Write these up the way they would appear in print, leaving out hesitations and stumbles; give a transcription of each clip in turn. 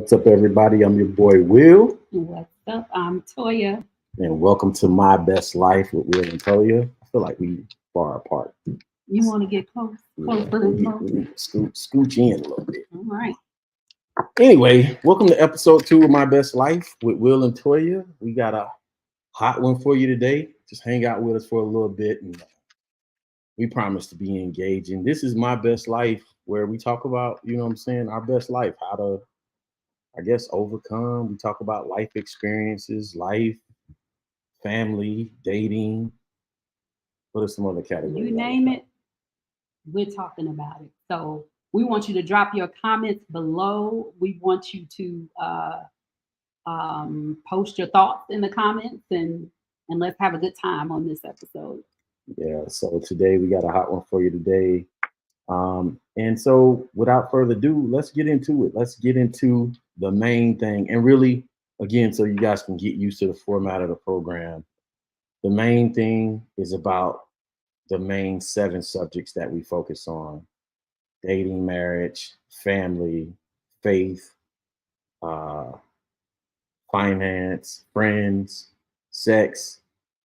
What's up, everybody? I'm your boy, Will. What's up? I'm Toya. And welcome to My Best Life with Will and Toya. I feel like we far apart. You want to get close? Scooch in a little bit. All right. Anyway, welcome to episode 2 of My Best Life with Will and Toya. We got a hot one for you today. Just hang out with us for a little bit and we promise to be engaging. This is My Best Life, where we talk about, you know what I'm saying, our best life, how to, I guess, overcome. We talk about life experiences, life, family, dating. What are some other categories? You name it, we're talking about it. So we want you to drop your comments below. We want you to post your thoughts in the comments, and let's have a good time on this episode. Yeah, so today we got a hot one for you today. And so without further ado, let's get into it. Let's get into the main thing. And really, again, so you guys can get used to the format of the program, the main thing is about the main 7 subjects that we focus on: dating, marriage, family, faith, finance, friends, sex,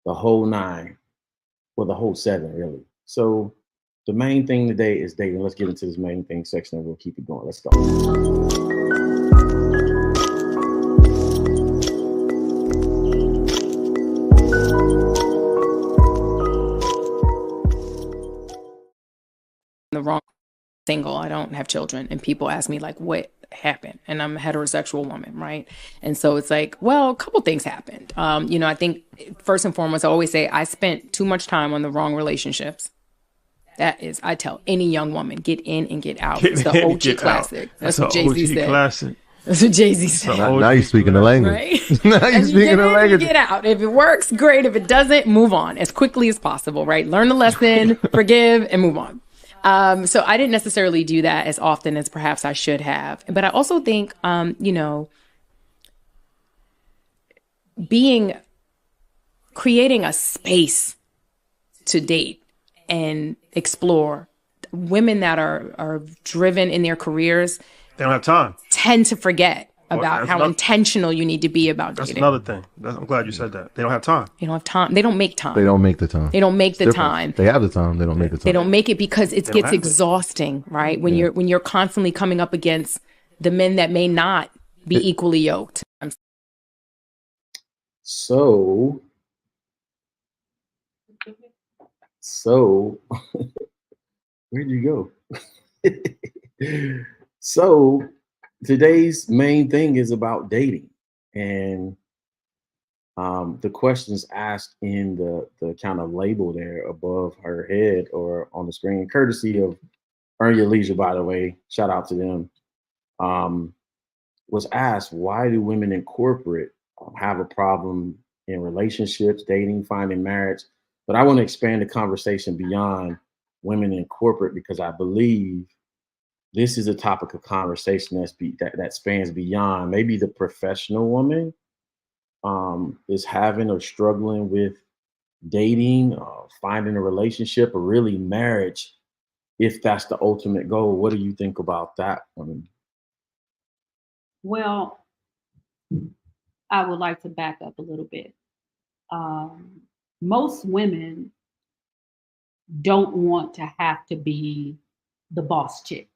the whole 9, or the whole 7, really. So the main thing today is dating. Let's get into this main thing section and we'll keep it going. Let's go. The wrong single. I don't have children. And people ask me like, what happened? And I'm a heterosexual woman, right? And so it's like, well, a couple things happened. I think first and foremost, I always say I spent too much time on the wrong relationships. That is, I tell any young woman, get in and get out. It's the OG classic. That's what Jay-Z said. Classic. That's what Jay-Z said. Now you're speaking the language. Right? Now you're speaking the language. Get out. If it works, great. If it doesn't, move on as quickly as possible, right? Learn the lesson, forgive, and move on. So I didn't necessarily do that as often as perhaps I should have. But I also think, creating a space to date and explore. Women that are driven in their careers, they don't have time. Tend to forget about that's how another- intentional you need to be about That's dating. another thing. I'm glad you said that. They don't have time. They don't have time. They don't make time. They don't make the time. They don't make the Different. time. They have the time. They don't make the time. They don't make it because it They don't gets have it. exhausting, right? When you're constantly coming up against the men that may not be equally yoked. So where'd you go? So today's main thing is about dating, and the questions asked in the kind of label there above her head or on the screen, courtesy of Earn Your Leisure, by the way, shout out to them, was asked, why do women in corporate have a problem in relationships, dating, finding marriage? But I want to expand the conversation beyond women in corporate, because I believe this is a topic of conversation that spans beyond maybe the professional woman is having or struggling with dating, finding a relationship, or really marriage, if that's the ultimate goal. What do you think about that one? Well, I would like to back up a little bit. Most women don't want to have to be the boss chick.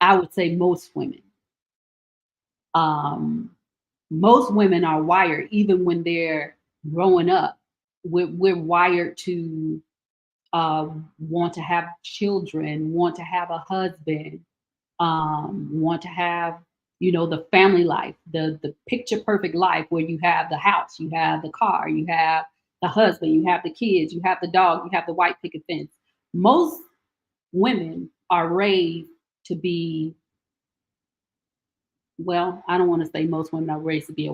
I would say most women. Most women are wired, even when they're growing up, we're wired to want to have children, want to have a husband, want to have, the family life, the picture perfect life where you have the house, you have the car, you have the husband, you have the kids, you have the dog, you have the white picket fence. Most women are raised to be, well, I don't want to say most women are raised to be a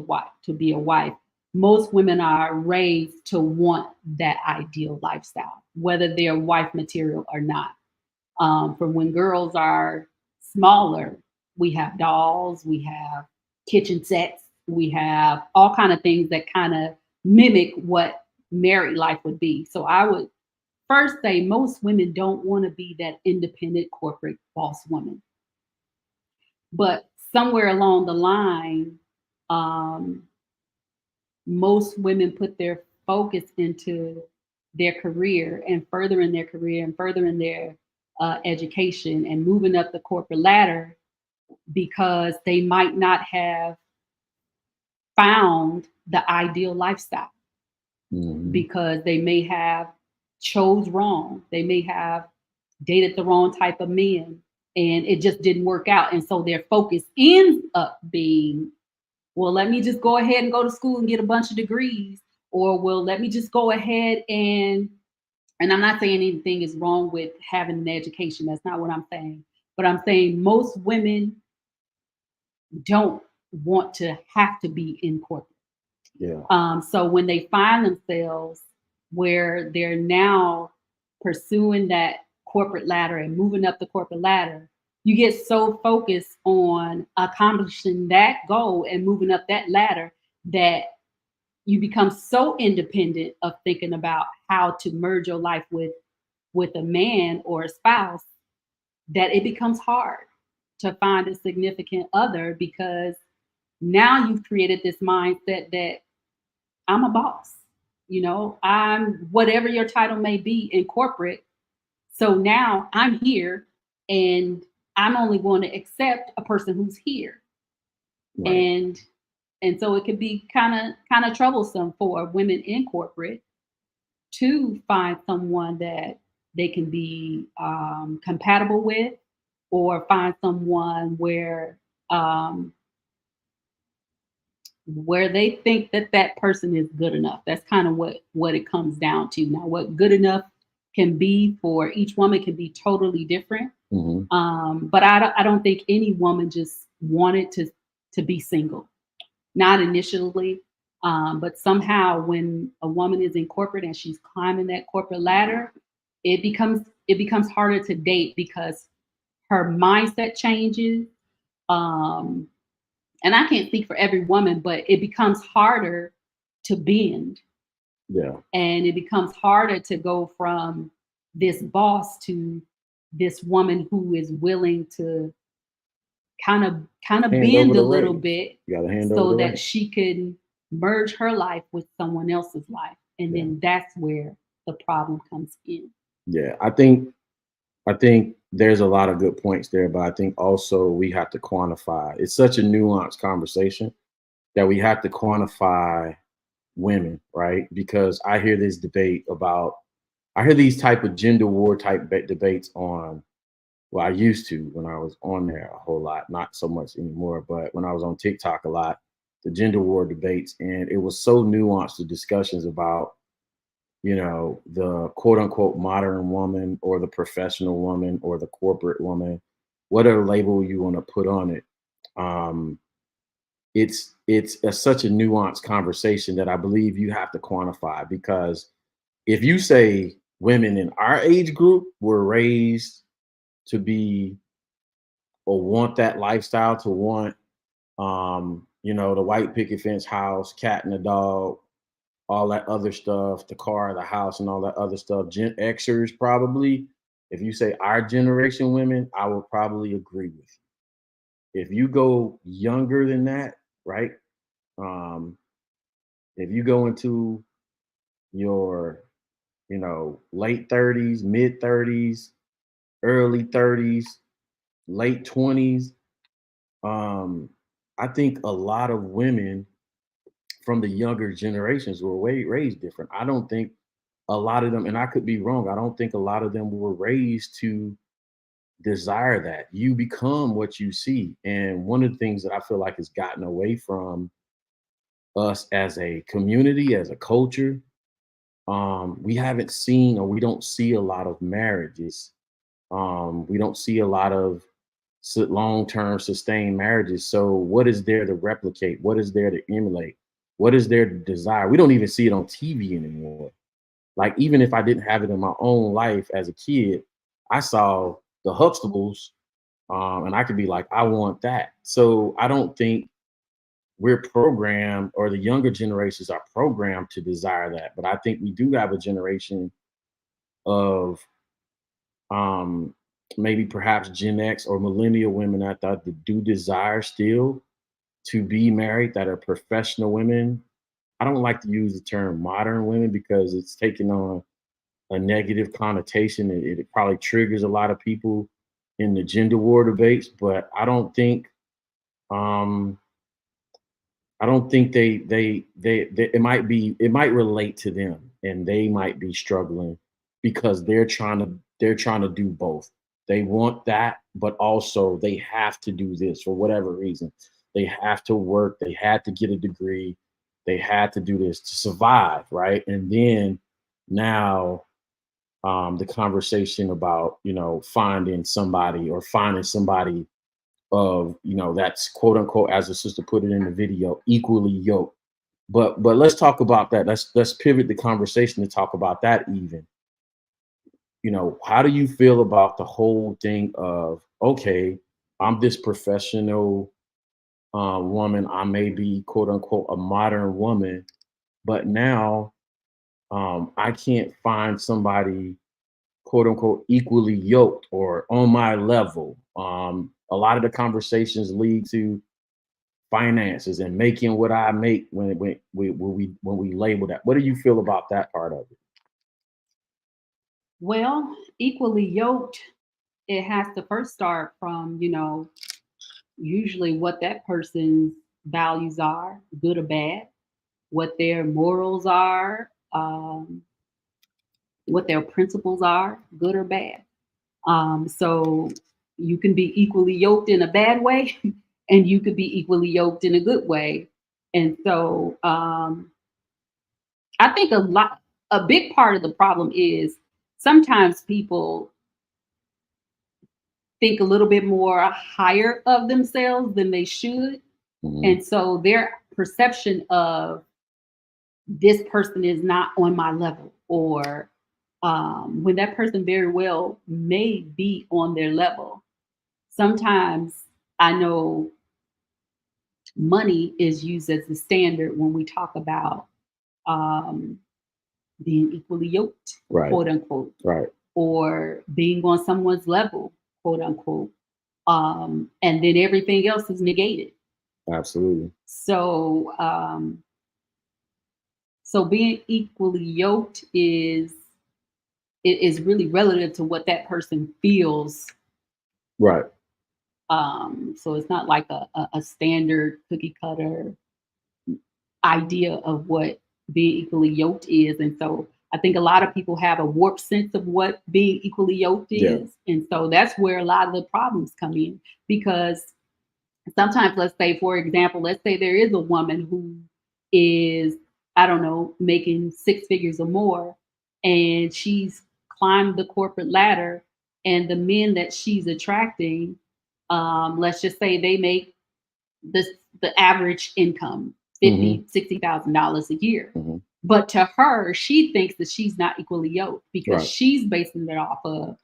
wife. Most women are raised to want that ideal lifestyle, whether they're wife material or not. From when girls are smaller, we have dolls, we have kitchen sets, we have all kind of things that kind of mimic what married life would be. So I would first say most women don't want to be that independent corporate boss woman. But somewhere along the line, most women put their focus into their career and furthering their career and furthering their education and moving up the corporate ladder, because they might not have found the ideal lifestyle, because they may have chose wrong. They may have dated the wrong type of men and it just didn't work out. And so their focus ends up being, well, let me just go ahead and go to school and get a bunch of degrees, or well, let me just go ahead and I'm not saying anything is wrong with having an education. That's not what I'm saying. But I'm saying most women don't want to have to be in corporate. Yeah. So when they find themselves where they're now pursuing that corporate ladder and moving up the corporate ladder, you get so focused on accomplishing that goal and moving up that ladder that you become so independent of thinking about how to merge your life with a man or a spouse that it becomes hard to find a significant other, because now you've created this mindset that I'm a boss. You know, I'm whatever your title may be in corporate. So now I'm here and I'm only going to accept a person who's here. Right. And so it could be kind of troublesome for women in corporate to find someone that they can be compatible with, or find someone where they think that that person is good enough. That's kind of what it comes down to. Now, what good enough can be for each woman can be totally different. But I don't think any woman just wanted to be single, not initially. But somehow when a woman is in corporate and she's climbing that corporate ladder, it becomes harder to date because her mindset changes. And I can't speak for every woman, but it becomes harder to bend. Yeah. And it becomes harder to go from this boss to this woman who is willing to kind of Hand bend over a the little reins. bit You gotta hand so over the that reins. she can merge her life with someone else's life. And Yeah. then that's where the problem comes in. Yeah. I think there's a lot of good points there, but I think also we have to quantify. It's such a nuanced conversation that we have to quantify women, right? Because I hear this debate about, I hear these type of gender war type debates on, well, I used to when I was on there a whole lot, not so much anymore, but when I was on TikTok a lot, the gender war debates, and it was so nuanced, the discussions about, you know, the quote unquote modern woman or the professional woman or the corporate woman, whatever label you want to put on it. Um, such a nuanced conversation that I believe you have to quantify, because if you say women in our age group were raised to be or want that lifestyle, to want you know, the white picket fence house, cat and the dog, all that other stuff, the car, the house, and all that other stuff. Gen Xers probably, if you say our generation women, I would probably agree with you. If you go younger than that, right? Um, if you go into your, you know, late 30s, mid 30s, early 30s, late 20s, um, I think a lot of women from the younger generations were raised different. I don't think a lot of them, and I could be wrong, I don't think a lot of them were raised to desire that. You become what you see. And one of the things that I feel like has gotten away from us as a community, as a culture, we haven't seen, or we don't see a lot of marriages. We don't see a lot of long-term sustained marriages. So what is there to replicate? What is there to emulate? What is there to desire? We don't even see it on TV anymore. Like, even if I didn't have it in my own life as a kid, I saw the Huxtables, and I could be like, I want that. So I don't think we're programmed, or the younger generations are programmed to desire that. But I think we do have a generation of um, maybe perhaps Gen X or millennial women, I thought, that do desire still to be married, that are professional women. I don't like to use the term modern women because it's taken on a negative connotation. It probably triggers a lot of people in the gender war debates, but um I don't think they it might relate to them, and they might be struggling because they're trying to do both. They want that, but also they have to do this for whatever reason. They have to work, they had to get a degree, they had to do this to survive, right? And then now the conversation about, finding somebody of, that's quote unquote, as the sister put it in the video, equally yoked. But let's talk about that. Let's pivot the conversation to talk about that even. How do you feel about the whole thing of, okay, I'm this professional woman, I may be quote unquote a modern woman, but now I can't find somebody quote unquote equally yoked or on my level. A lot of the conversations lead to finances and making what I make when we label that. What do you feel about that part of it? Well, equally yoked, it has to first start from, usually what that person's values are, good or bad, what their morals are, what their principles are, good or bad. So you can be equally yoked in a bad way, and you could be equally yoked in a good way. And so I think a big part of the problem is sometimes people think a little bit more higher of themselves than they should. Mhm. And so their perception of this person is not on my level, or when that person very well may be on their level. Sometimes I know money is used as the standard when we talk about um, being equally yoked, Right. quote unquote, Right. or being on someone's level, quote unquote. And then everything else is negated. Absolutely. So, so being equally yoked is really relative to what that person feels. Right. So it's not like a standard cookie cutter idea of what being equally yoked is. And so I think a lot of people have a warped sense of what being equally yoked Yeah. is. And so that's where a lot of the problems come in, because sometimes, let's say, for example, let's say there is a woman who is, I don't know, making six figures or more, and she's climbed the corporate ladder, and the men that she's attracting, let's just say they make the average income, $50,000-$60,000 a year. Mhm. But to her, she thinks that she's not equally yoked because Right. she's basing it off of,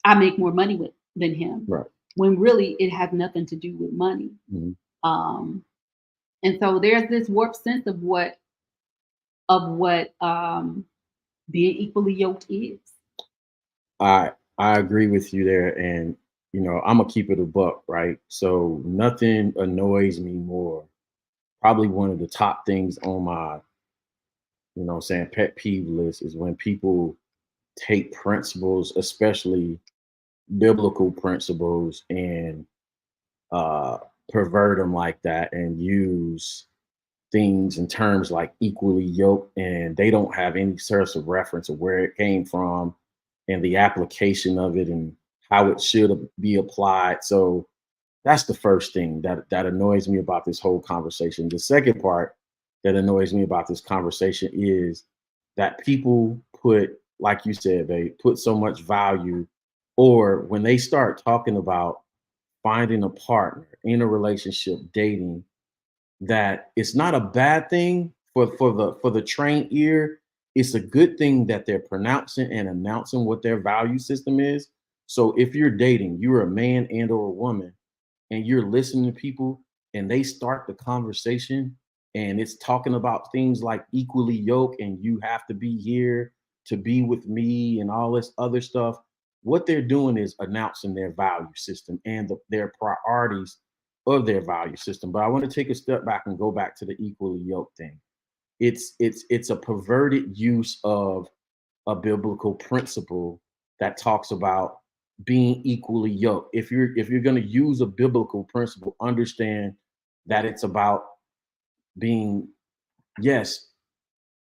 I make more money than him. Right. When really it has nothing to do with money. Mhm. And so there's this warped sense of what being equally yoked is. I agree with you there, and I'm gonna keep it a buck, right? So nothing annoys me more. Probably one of the top things on my, pet peeve list is when people take principles, especially biblical principles, and uh, pervert them like that and use things and terms like equally yoked, and they don't have any source of reference of where it came from and the application of it and how it should be applied. So that's the first thing that annoys me about this whole conversation. The second part that annoys me about this conversation is that people put, like you said, they put so much value, or when they start talking about finding a partner in a relationship, dating, that it's not a bad thing for the trained ear. It's a good thing that they're pronouncing and announcing what their value system is. So if you're dating, you're a man and or a woman, and you're listening to people and they start the conversation and it's talking about things like equally yoked and you have to be here to be with me and all this other stuff, what they're doing is announcing their value system and their priorities of their value system. But I want to take a step back and go back to the equally yoked thing. It's a perverted use of a biblical principle that talks about being equally yoked. If you're going to use a biblical principle, understand that it's about being, yes,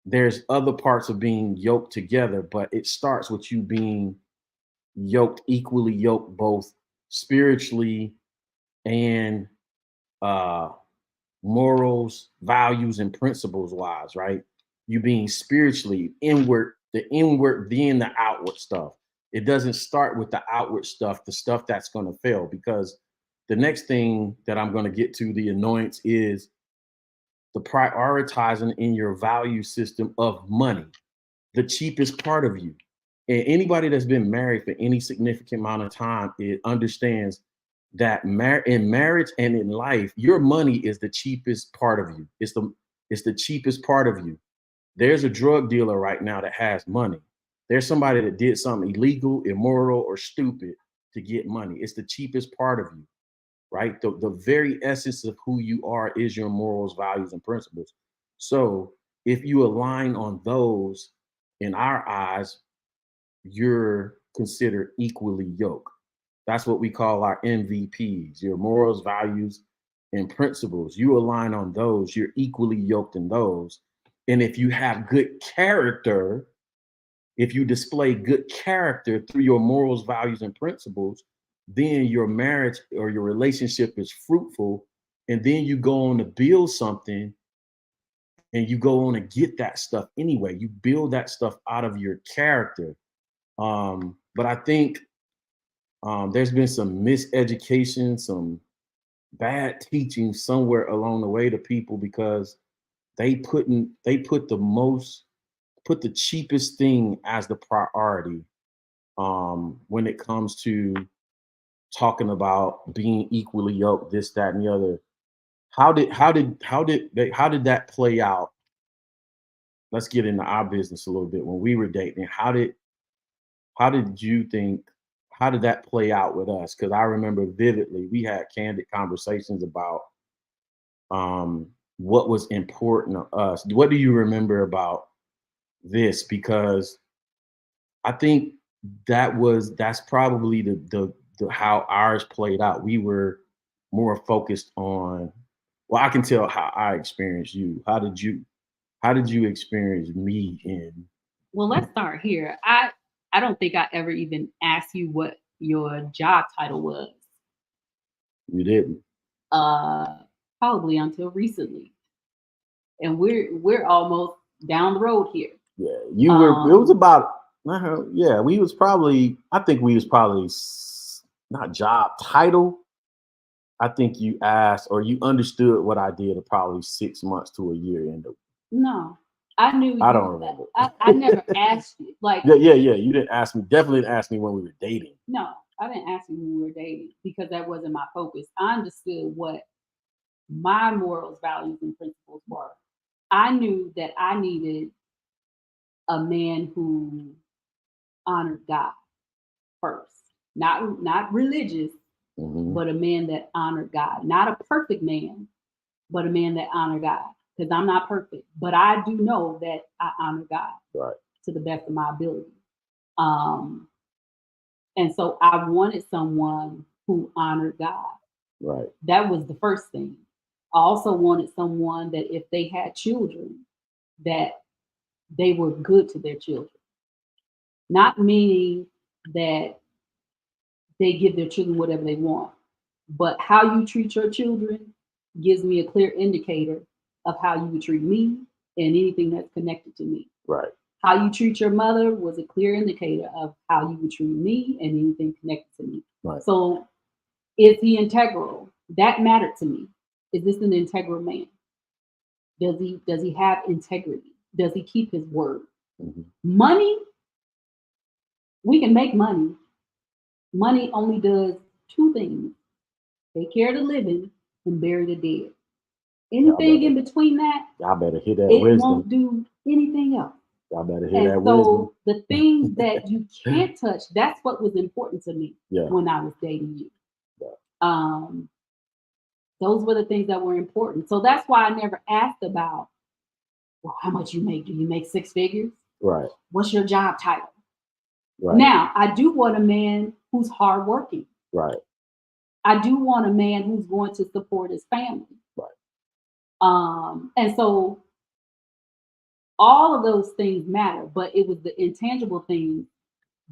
there's other parts of being yoked together, but it starts with you being yoked, equally yoked, both spiritually and uh morals, values, and principles wise, right? You being spiritually inward, the inward, then the outward stuff. It doesn't start with the outward stuff, the stuff that's going to fail, because the next thing that I'm going to get to, the annoyance, is the prioritizing in your value system of money, the cheapest part of you. And anybody that's been married for any significant amount of time, it understands that in marriage and in life, your money is the cheapest part of you. It's the cheapest part of you. There's a drug dealer right now that has money. There's somebody that did something illegal, immoral, or stupid to get money. It's the cheapest part of you, right? The very essence of who you are is your morals, values, and principles. So if you align on those, in our eyes, you're considered equally yoked. That's what we call our MVPs, your morals, values, and principles. You align on those, you're equally yoked in those. And if you have good character, if you display good character through your morals, values, and principles, then your marriage or your relationship is fruitful. And then you go on to build something, and you go on to get that stuff anyway. You build that stuff out of your character. But I think there's been some miseducation, some bad teaching somewhere along the way to people, because they put the cheapest thing as the priority when it comes to talking about being equally yoked, this, that, and the other. How did that play out? Let's get into our business a little bit. When we were dating, how did you think, how did that play out with us? Because I remember vividly, we had candid conversations about what was important to us. What do you remember about this? Because I think that's probably the how ours played out. We were more focused on, well, I can tell how I experienced you. How did you experience me in? Well, let's start here. I don't think I ever even asked you what your job title was. You didn't. Probably until recently. And we're almost down the road here. Yeah, you were. It was about. Yeah, we was probably. I think we was probably not job title. I think you asked or you understood what I did probably 6 months to a year into. No, I knew. I don't remember. I never asked you. Like, yeah. You didn't ask me. Definitely didn't ask me when we were dating. no, I didn't ask you when we were dating, because that wasn't my focus. I understood what my morals, values, and principles were. I knew that I needed a man who honored God first, not religious, but a man that honored God. Not a perfect man, but a man that honored God. Because I'm not perfect, but I do know that I honor God, right, to the best of my ability. And so I wanted someone who honored God. right. That was the first thing. I also wanted someone that if they had children, that they were good to their children. Not meaning that they give their children whatever they want, but how you treat your children gives me a clear indicator of how you would treat me and anything that's connected to me. Right. How you treat your mother was a clear indicator of how you would treat me and anything connected to me. Right. So is he integral? That mattered to me. Is this an integral man? Does he have integrity? Does he keep his word? Mm-hmm. Money, we can make money. Money only does two things: take care of the living and bury the dead. Anything in between that, y'all better hear that it wisdom. won't do anything else. Y'all better hear that And wisdom. so the things that you can't touch, that's what was important to me when I was dating you. Yeah. Those were the things that were important. So that's why I never asked about, well, how much you make? Do you make six figures? Right. What's your job title? Right. Now, I do want a man who's hardworking. Right. I do want a man who's going to support his family. Right. And so all of those things matter, but it was the intangible things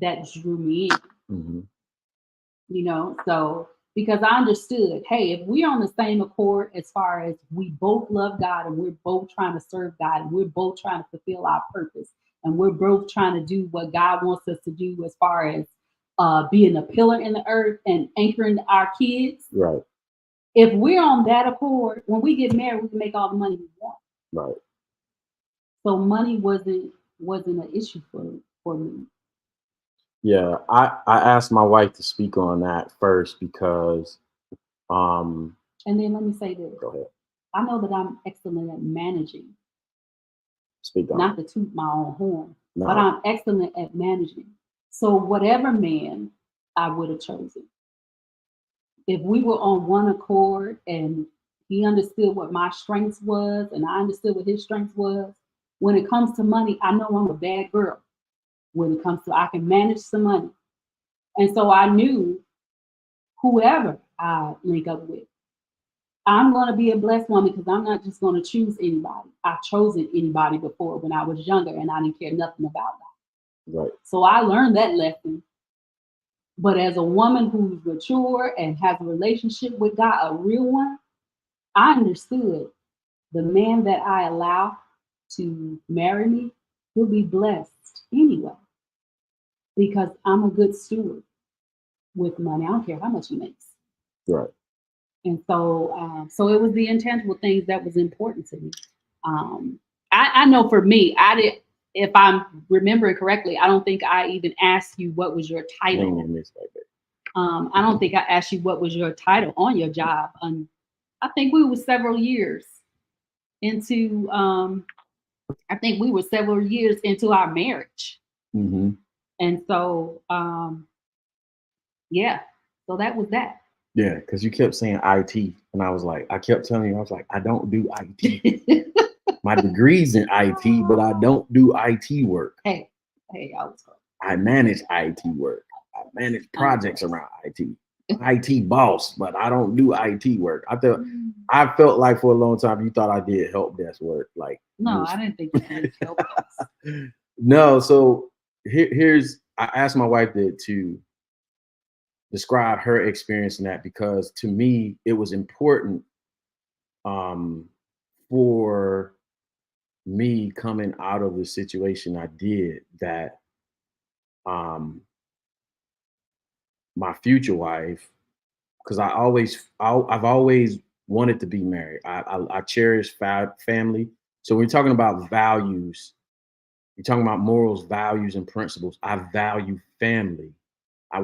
that drew me in, Mhm. you know. So because I understood, hey, if we're on the same accord as far as we both love God and we're both trying to serve God and we're both trying to fulfill our purpose and we're both trying to do what God wants us to do as far as being a pillar in the earth and anchoring our kids. Right. If we're on that accord, when we get married, we can make all the money we want. Right. So money wasn't an issue for me. Yeah. I asked my wife to speak on that first because And then let me say this. go ahead. I know that I'm excellent at managing, Speak on not it. to toot my own horn, No. but I'm excellent at managing. So whatever man I would have chosen, if we were on one accord and he understood what my strengths was and I understood what his strengths was, when it comes to money, I know I'm a bad girl. When it comes to, I can manage some money. And so I knew whoever I link up with, I'm going to be a blessed woman because I'm not just going to choose anybody. I've chosen anybody before when I was younger and I didn't care nothing about that. Right. So I learned that lesson. But as a woman who's mature and has a relationship with God, a real one, I understood the man that I allow to marry me will be blessed anyway because I'm a good steward with money. I don't care how much he makes. Right. And so it was the intangible things that was important to me. I know for me, if I'm remembering correctly, I don't think I even asked you what was your title. Lean in this way, baby. I don't think I asked you what was your title on your job. I think we were several years into our marriage. Mm-hmm. And so yeah, so that was that. Yeah, because you kept saying IT, and I kept telling you, I was like, I don't do IT. My degree's in IT, but I don't do IT work. Hey, I was close. I manage IT work. I manage projects around IT. IT boss, but I don't do IT work. I felt like for a long time you thought I did help desk work. Like no, I didn't think you did help us. No, so here's I asked my wife to describe her experience in that because to me it was important for me coming out of the situation I did that my future wife, because I've always wanted to be married. I cherish family. So when you're talking about values, you're talking about morals, values, and principles. I value family. I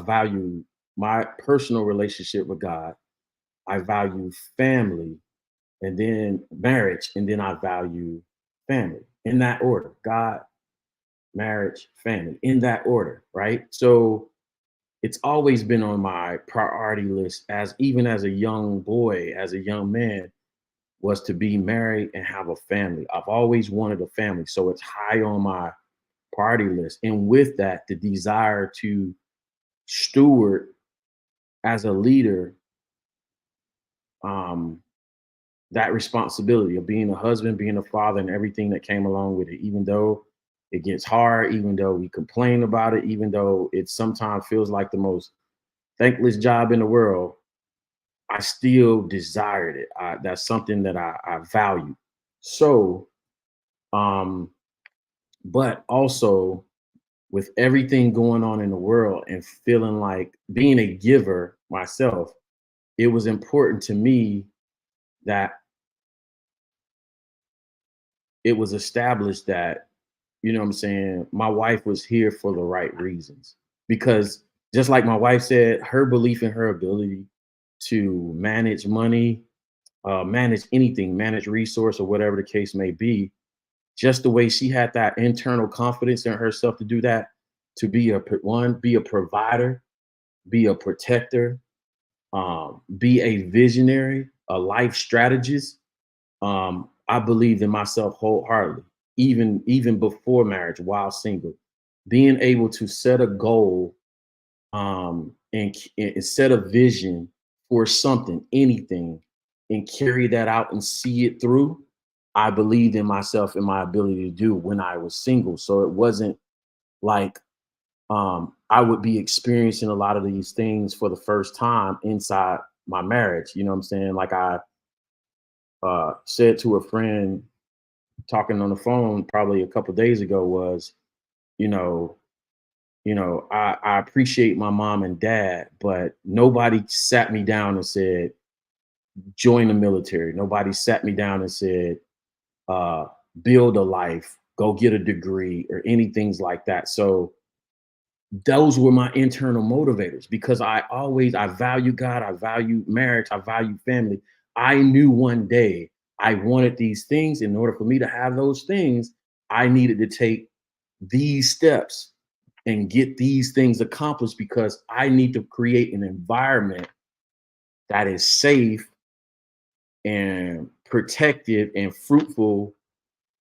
value my personal relationship with God. I value family, and then marriage, and then I value family in that order. God, marriage, family, in that order, right? So it's always been on my priority list even as a young boy, as a young man, was to be married and have a family. I've always wanted a family. So it's high on my priority list. And with that, the desire to steward as a leader, that responsibility of being a husband, being a father, and everything that came along with it, even though it gets hard, even though we complain about it, even though it sometimes feels like the most thankless job in the world, I still desired it. That's something that I value. So, but also with everything going on in the world and feeling like being a giver myself, it was important to me that it was established that, you know what I'm saying, my wife was here for the right reasons. Because just like my wife said, her belief in her ability to manage money, manage anything, manage resource or whatever the case may be, just the way she had that internal confidence in herself to do that, to be be a provider, be a protector, be a visionary, a life strategist. I believed in myself wholeheartedly, even before marriage, while single, being able to set a goal and set a vision for something, anything, and carry that out and see it through. I believed in myself and my ability to do when I was single. So it wasn't like I would be experiencing a lot of these things for the first time inside my marriage. You know what I'm saying? Like I said to a friend talking on the phone probably a couple of days ago was, you know, I appreciate my mom and dad, but nobody sat me down and said, join the military. Nobody sat me down and said, uh, build a life, go get a degree or anything like that. So those were my internal motivators because I value God, I value marriage, I value family. I knew one day I wanted these things. In order for me to have those things, I needed to take these steps and get these things accomplished because I need to create an environment that is safe and protected and fruitful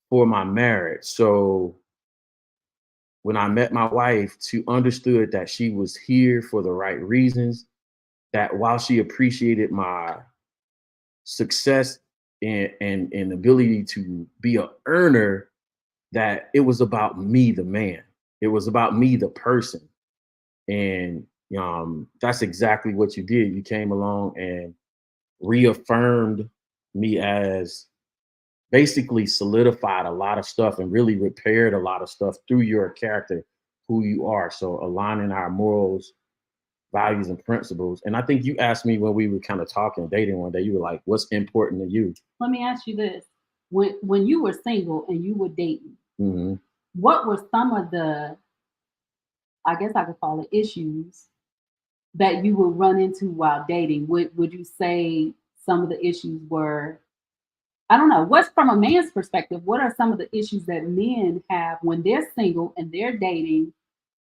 for my marriage. So when I met my wife, she understood that she was here for the right reasons, that while she appreciated my success and ability to be an earner, that it was about me, the man. It was about me, the person. And that's exactly what you did. You came along and reaffirmed me as basically solidified a lot of stuff and really repaired a lot of stuff through your character, who you are. So aligning our morals, values, and principles. And I think you asked me when we were kind of talking, dating one day, you were like, what's important to you? Let me ask you this. When you were single and you were dating, Mm-hmm. what were some of the, I guess I could call it issues that you would run into while dating? Would you say some of the issues were, I don't know, what's from a man's perspective, what are some of the issues that men have when they're single and they're dating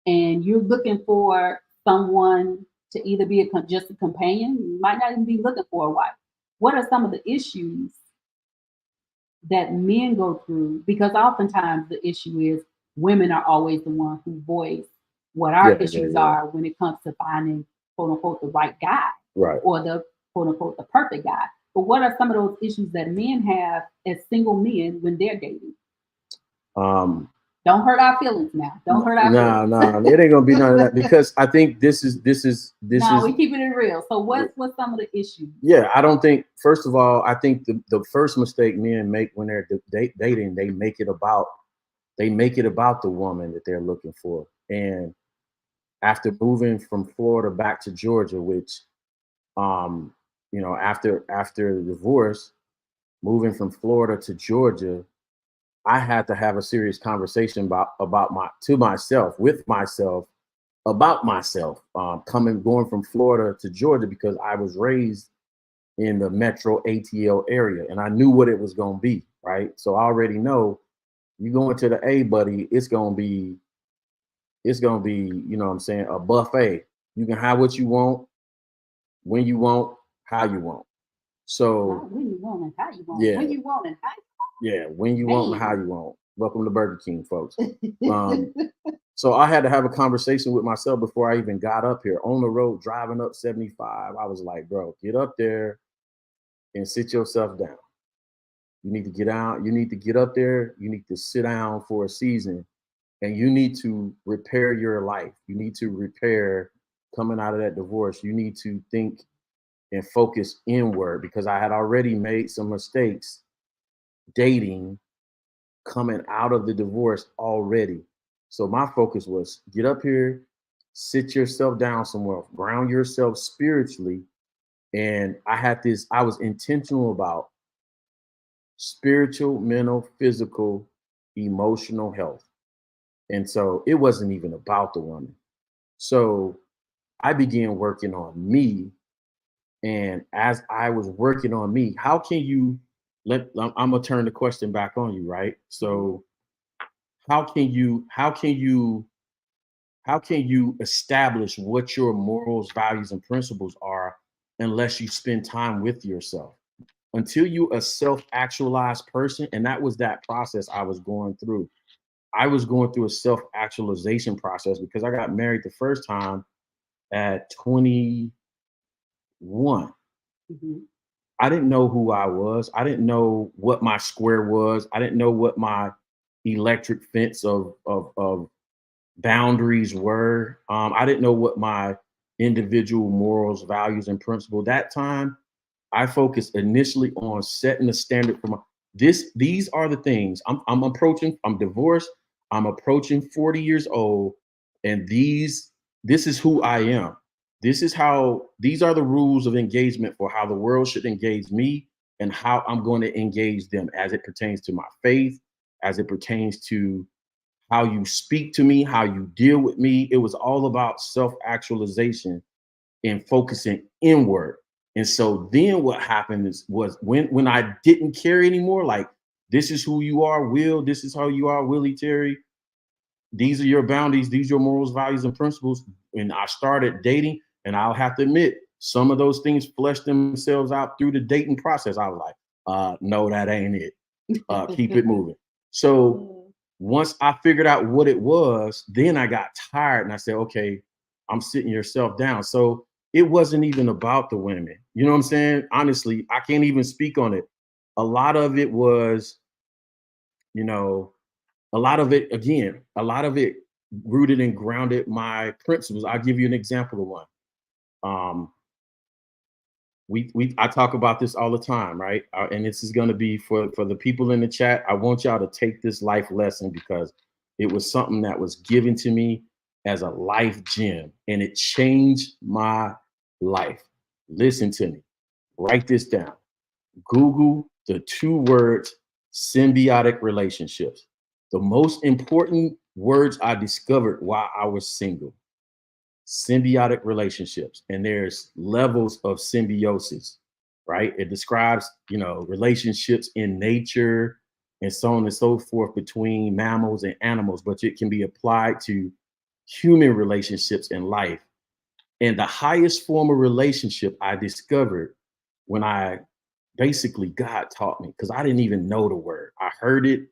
and you're looking for someone to either be just a companion, you might not even be looking for a wife. What are some of the issues that men go through? Because oftentimes the issue is women are always the ones who voice what our issues are when it comes to finding, quote unquote, the right guy, right, or the quote unquote the perfect guy. But what are some of those issues that men have as single men when they're dating? Don't hurt our feelings now. Don't hurt our feelings. No, it ain't gonna be none of that because I think this is we keeping it real. So what's some of the issues? Yeah, I don't think. First of all, I think the first mistake men make when they're dating, they make it about the woman that they're looking for. And after moving from Florida back to Georgia, which after the divorce, moving from Florida to Georgia, I had to have a serious conversation about myself going from Florida to Georgia because I was raised in the metro ATL area and I knew what it was going to be, right? So I already know you going to the A, buddy, it's going to be, you know what I'm saying, a buffet. You can have what you want, when you want, how you want. So when you want and how you want. Yeah. When you want and how you want. Yeah, when you want and how you want. Welcome to Burger King, folks. So I had to have a conversation with myself before I even got up here on the road, driving up 75. I was like, bro, get up there and sit yourself down. You need to get out. You need to get up there. You need to sit down for a season and you need to repair your life. You need to repair coming out of that divorce. You need to think and focus inward because I had already made some mistakes dating coming out of the divorce already. So my focus was get up here, sit yourself down somewhere, ground yourself spiritually. And I was intentional about spiritual, mental, physical, emotional health. And so it wasn't even about the woman. So I began working on me. And as I was working on me, how can you I'm gonna turn the question back on you, right? So how can you establish what your morals, values, and principles are unless you spend time with yourself? Until you a self-actualized person, and that was that process I was going through. I was going through a self-actualization process because I got married the first time at 21. Mm-hmm. I didn't know who I was. I didn't know what my square was. I didn't know what my electric fence of boundaries were. I didn't know what my individual morals, values, and principles. That time, I focused initially on setting the standard for my this. These are the things I'm approaching. I'm divorced. I'm approaching 40 years old, and this is who I am. This is how these are the rules of engagement for how the world should engage me and how I'm going to engage them as it pertains to my faith, as it pertains to how you speak to me, how you deal with me. It was all about self-actualization and focusing inward. And so then what happened was when I didn't care anymore, like this is who you are, Will, this is how you are, Willie Terry. These are your boundaries, these are your morals, values, and principles. And I started dating, and I'll have to admit, some of those things fleshed themselves out through the dating process. I was like, no, that ain't it. Keep it moving. So once I figured out what it was, then I got tired and I said, okay, I'm sitting yourself down. So it wasn't even about the women. You know what I'm saying? Honestly, I can't even speak on it. A lot of it was, you know, a lot of it, again, a lot of it rooted and grounded my principles. I'll give you an example of one. Um, I talk about this all the time, right? And this is going to be for the people in the chat. I want y'all to take this life lesson because it was something that was given to me as a life gem, and it changed my life. Listen to me. Write this down. Google the 2 words symbiotic relationships. The most important words I discovered while I was single. Symbiotic relationships, and there's levels of symbiosis, right? It describes, relationships in nature and so on and so forth between mammals and animals, but it can be applied to human relationships in life. And the highest form of relationship I discovered when God taught me, because I didn't even know the word. I heard it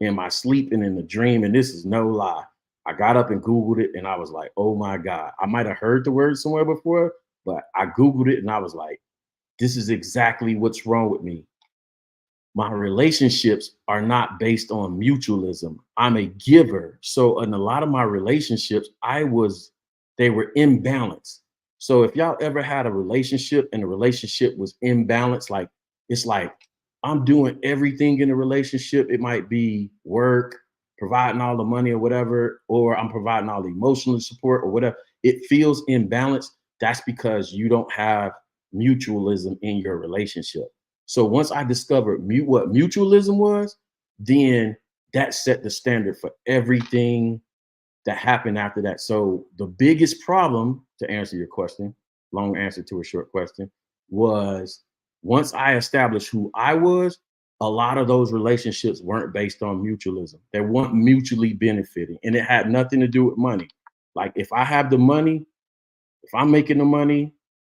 in my sleep and in the dream, and this is no lie. I got up and Googled it, and I was like, oh my God. I might have heard the word somewhere before, but I Googled it, and I was like, this is exactly what's wrong with me. My relationships are not based on mutualism. I'm a giver. So in a lot of my relationships, they were imbalanced. So if y'all ever had a relationship and the relationship was imbalanced, like it's like I'm doing everything in a relationship. It might be work, providing all the money or whatever, or I'm providing all the emotional support or whatever. It feels imbalanced. That's because you don't have mutualism in your relationship. So once I discovered what mutualism was, then that set the standard for everything that happened after that. So the biggest problem, to answer your question, long answer to a short question, was once I established who I was, a lot of those relationships weren't based on mutualism. They weren't mutually benefiting, and it had nothing to do with money. Like if I have the money, if I'm making the money,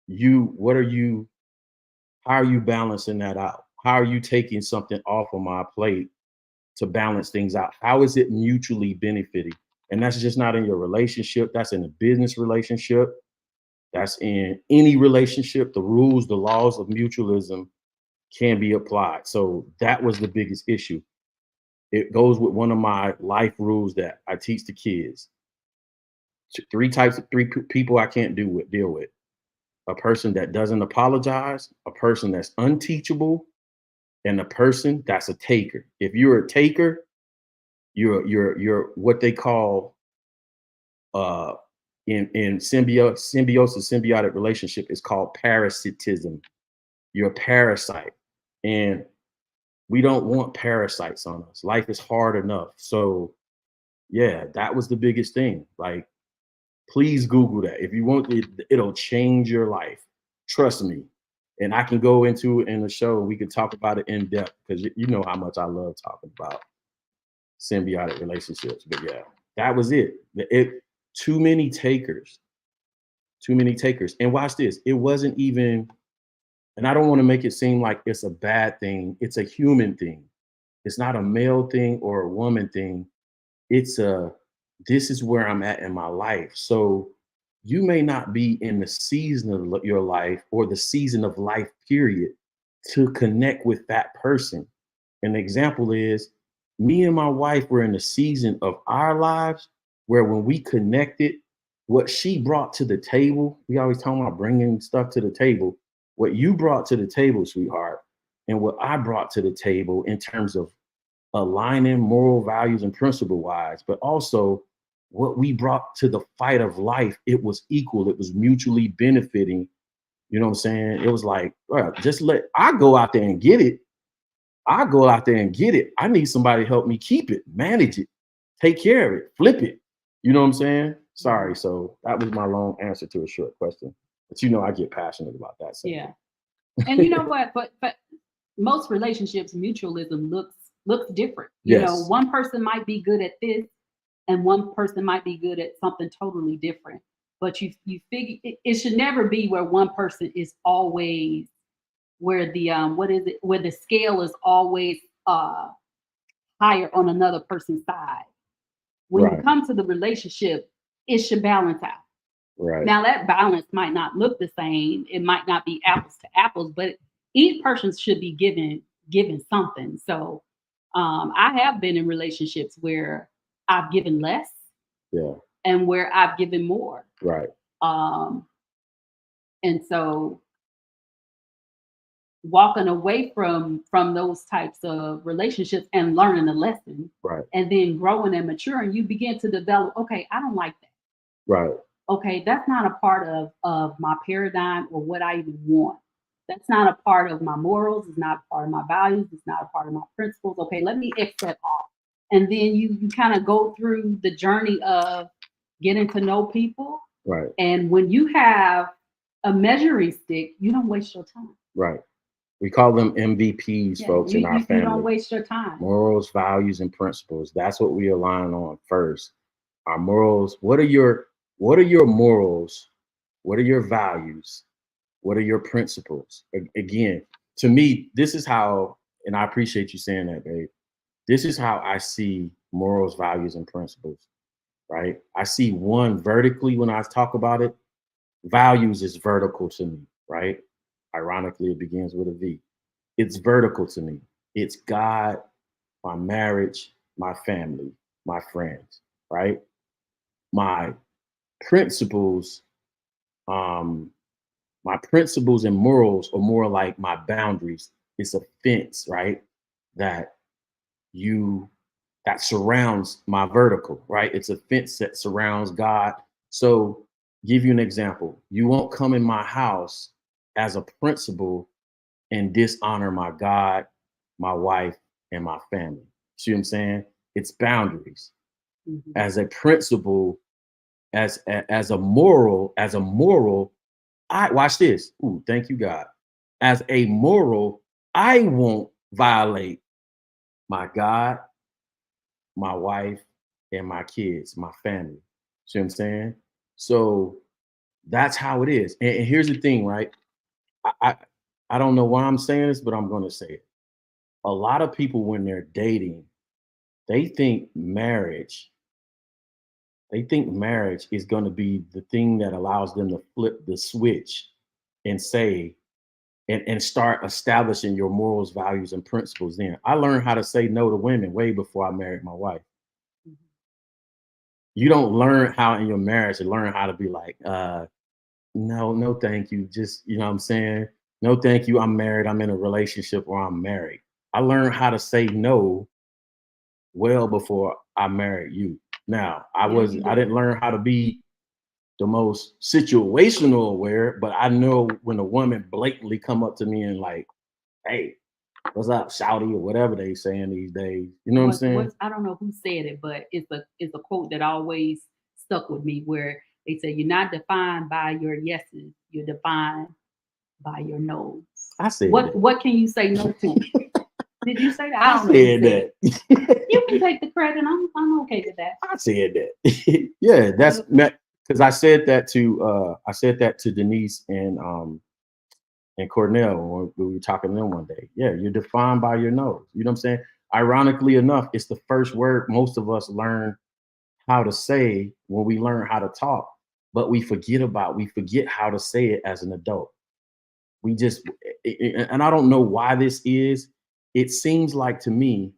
how are you balancing that out? How are you taking something off of my plate to balance things out? How is it mutually benefiting? And that's just not in your relationship. That's in a business relationship. That's in any relationship. The rules, the laws of mutualism can be applied. So that was the biggest issue. It goes with one of my life rules that I teach the kids. 3 people I can't deal with. A person that doesn't apologize, a person that's unteachable, and a person that's a taker. If you're a taker, you're what they call in symbiosis, symbiotic relationship is called parasitism. You're a parasite, and we don't want parasites on us. Life is hard enough. So yeah, that was the biggest thing. Like, please Google that. If you want it, it'll change your life. Trust me. And I can go into it in the show. We can talk about it in depth because you know how much I love talking about symbiotic relationships. But yeah, that was it. Too many takers. And watch this. It wasn't even, and I don't want to make it seem like it's a bad thing. It's a human thing. It's not a male thing or a woman thing. This is where I'm at in my life. So you may not be in the season of your life or the season of life period to connect with that person. An example is me and my wife were in a season of our lives where when we connected, what she brought to the table, we always talk about bringing stuff to the table. What you brought to the table, sweetheart, and what I brought to the table in terms of aligning moral values and principle wise, but also what we brought to the fight of life, it was equal. It was mutually benefiting. You know what I'm saying? It was like, well, just let I go out there and get it. I go out there and get it. I need somebody to help me keep it, manage it, take care of it, flip it. You know what I'm saying? Sorry. So that was my long answer to a short question. But you know, I get passionate about that. So. Yeah. And you know what? But most relationships, mutualism looks different. You know, Yes. one person might be good at this, and one person might be good at something totally different. But you figure it should never be where one person is always where the where the scale is always higher on another person's side. When you Right. come to the relationship, it should balance out. Right. Now that balance might not look the same. It might not be apples to apples, but each person should be given something. So I have been in relationships where I've given less Yeah. and where I've given more. Right. And so walking away from those types of relationships and learning a lesson Right. and then growing and maturing, you begin to develop, okay, I don't like that. Right. Okay, that's not a part of my paradigm or what I even want. That's not a part of my morals. It's not a part of my values. It's not a part of my principles. Okay, let me X that off. And then you kind of go through the journey of getting to know people. Right. And when you have a measuring stick, you don't waste your time. Right. We call them MVPs, Yeah, folks, in our you family. don't waste your time. Morals, values, and principles. That's what we align on first. Our morals. What are your morals? What are your values? What are your principles? Again, to me, this is how, and I appreciate you saying that, babe. This is how I see morals, values, and principles, right? I see one vertically when I talk about it. Values is vertical to me, right? Ironically, it begins with a V. It's vertical to me. It's God, my marriage, my family, my friends, right? My principles, my principles and morals are more like my boundaries. It's a fence, right? That surrounds my vertical, right? It's a fence that surrounds God. So, give you an example. You won't come in my house as a principle and dishonor my God, my wife, and my family. See what I'm saying? It's boundaries. Mhm. As a principle, as a moral, I watch this. Ooh, thank you, God. As a moral, I won't violate my God, my wife, and my kids, my family. See what I'm saying? So that's how it is. And here's the thing, right? I don't know why I'm saying this, but I'm going to say it. A lot of people, when they're dating, they think marriage is going to be the thing that allows them to flip the switch and say, and start establishing your morals, values, and principles. Then I learned how to say no to women way before I married my wife. You don't learn how in your marriage to learn how to be like, no, thank you. Just, you know what I'm saying? No, thank you. I'm married. I'm in a relationship or I'm married. I learned how to say no well before I married you. Now, I didn't learn how to be the most situational aware, but I know when a woman blatantly come up to me and like, hey, what's up, shouty, or whatever they saying these days. You know what I'm saying? I don't know who said it, but it's a quote that always stuck with me where they say you're not defined by your yeses, you're defined by your no's. I said what that. what can you say no to? Did you say that? I don't know who said that. You can take the credit. I'm okay with that. I said that. Yeah, that's because I said that to Denise and Cornell when we were talking to them one day. Yeah, you're defined by your nose. You know what I'm saying? Ironically enough, it's the first word most of us learn how to say when we learn how to talk, but we forget how to say it as an adult. We just, and I don't know why this is. It seems like to me,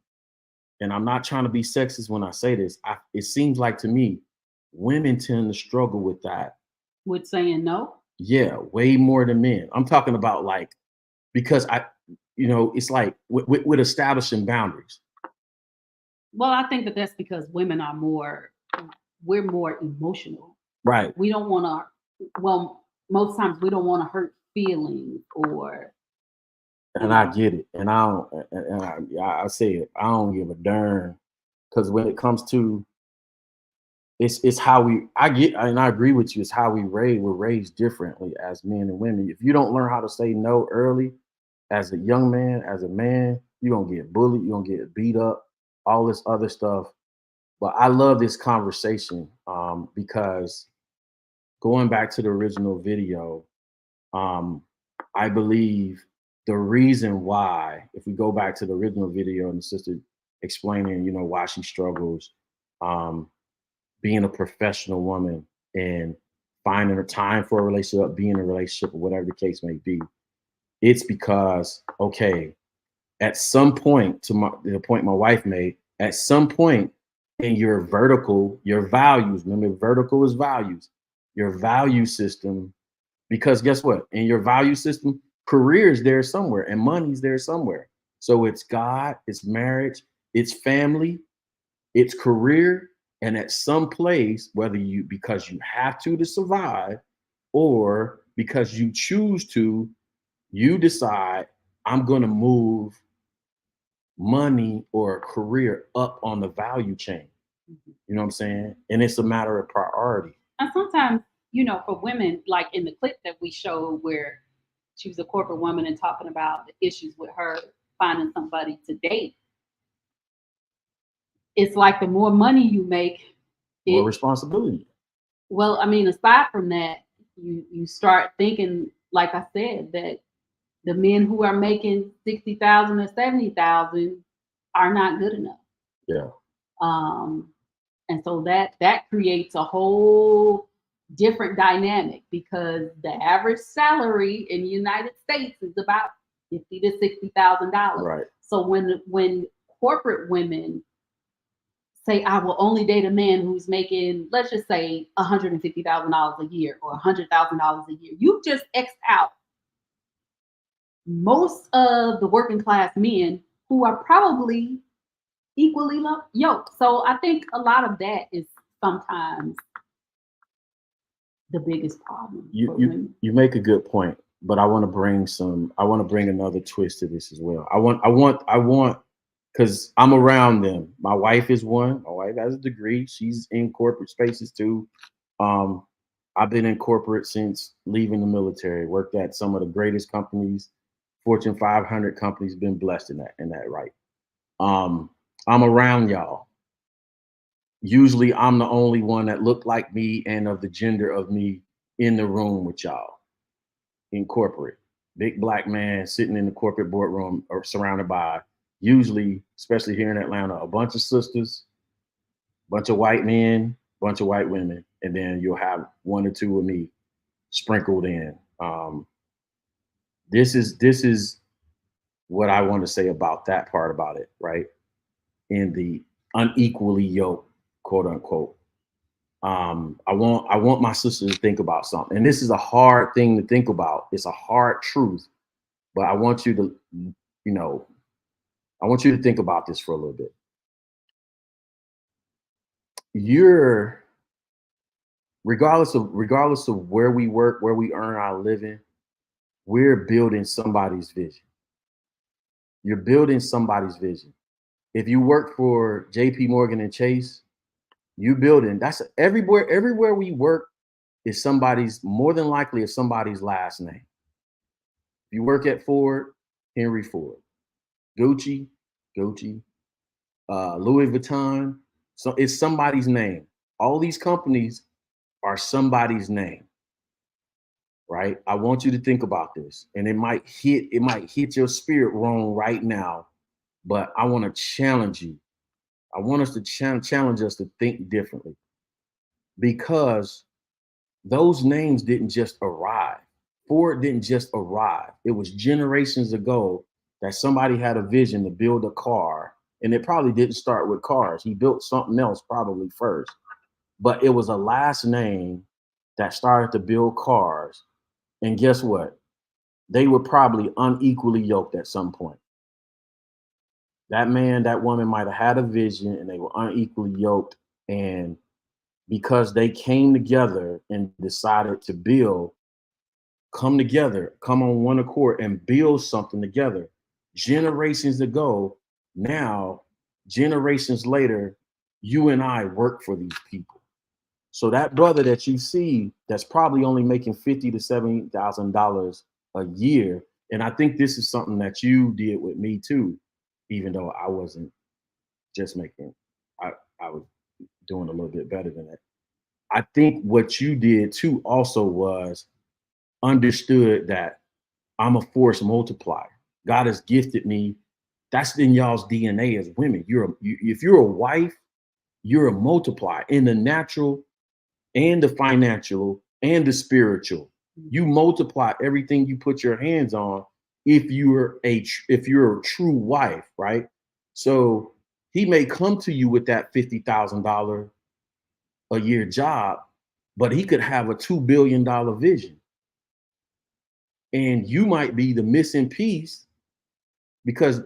and I'm not trying to be sexist when I say this, it seems like to me, women tend to struggle with that. With saying no? Yeah, way more than men. I'm talking about like, because it's like with establishing boundaries. Well, I think that that's because women are we're more emotional. Right. We don't want to, well, most times we don't want to hurt feelings or. And I get it. And I say it, I don't give a darn. Because when it comes to, it's how I agree with you, it's how we're raised differently as men and women. If you don't learn how to say no early, as a young man, as a man, you're going to get bullied, you're going to get beat up, all this other stuff. But I love this conversation because going back to the original video, I believe the reason why, if we go back to the original video and the sister explaining, why she struggles, being a professional woman and finding a time for a relationship, being in a relationship, or whatever the case may be, it's because, okay, at some point, the point my wife made, at some point in your values, remember vertical is values, your value system, because guess what? In your value system, career is there somewhere and money's there somewhere. So it's God, it's marriage, it's family, it's career. And at some place, whether because you have to survive or because you choose to, you decide, I'm going to move money or a career up on the value chain. You know what I'm saying? And it's a matter of priority. And sometimes, for women, like in the clip that we showed where she was a corporate woman and talking about the issues with her finding somebody to date, it's like the more money you make, more responsibility. Well, I mean, aside from that, you start thinking, like I said, that the men who are making 60,000 or 70,000 are not good enough. Yeah. And so that creates a whole different dynamic because the average salary in the United States is about $50,000 to $60,000. Right. So when corporate women say, I will only date a man who's making, let's just say, $150,000 a year or $100,000 a year, you just X'd out most of the working class men who are probably equally yoked. So I think a lot of that is sometimes the biggest problem. You make a good point, but I want to bring another twist to this as well. I want, because I'm around them. My wife is one. My wife has a degree. She's in corporate spaces too. I've been in corporate since leaving the military, worked at some of the greatest companies, Fortune 500 companies, been blessed in that right. I'm around y'all. Usually I'm the only one that looked like me and of the gender of me in the room with y'all in corporate. Big black man sitting in the corporate boardroom or surrounded by, usually, especially here in Atlanta, a bunch of sisters, bunch of white men, bunch of white women, and then you'll have one or two of me sprinkled in. This is what I want to say about that part about it, right? In the unequally yoked, quote unquote. I want my sisters to think about something, and this is a hard thing to think about. It's a hard truth, but I want you to, I want you to think about this for a little bit. Regardless of where we work, where we earn our living, we're building somebody's vision. You're building somebody's vision. If you work for JP Morgan and Chase, you building, that's everywhere we work is more than likely somebody's last name. If you work at Ford, Henry Ford, Gucci, Louis Vuitton. So it's somebody's name. All these companies are somebody's name, right? I want you to think about this, and it might hit your spirit wrong right now, but I want to challenge you. I want us to challenge us to think differently, because those names didn't just arrive. Ford didn't just arrive. It was generations ago that somebody had a vision to build a car, and it probably didn't start with cars. He built something else probably first, but it was a last name that started to build cars. And guess what? They were probably unequally yoked at some point. That man, that woman might have had a vision and they were unequally yoked. And because they came together and decided to come together, come on one accord and build something together. Generations ago, now, generations later, you and I work for these people. So that brother that you see that's probably only making $50,000 to $70,000 a year, and I think this is something that you did with me too, even though I wasn't just making, I was doing a little bit better than that. I think what you did too also was understood that I'm a force multiplier. God has gifted me. That's in y'all's DNA as women. If you're a wife, you're a multiplier in the natural and the financial and the spiritual. You multiply everything you put your hands on if you're a true wife, right? So he may come to you with that $50,000 a year job, but he could have a $2 billion vision. And you might be the missing piece because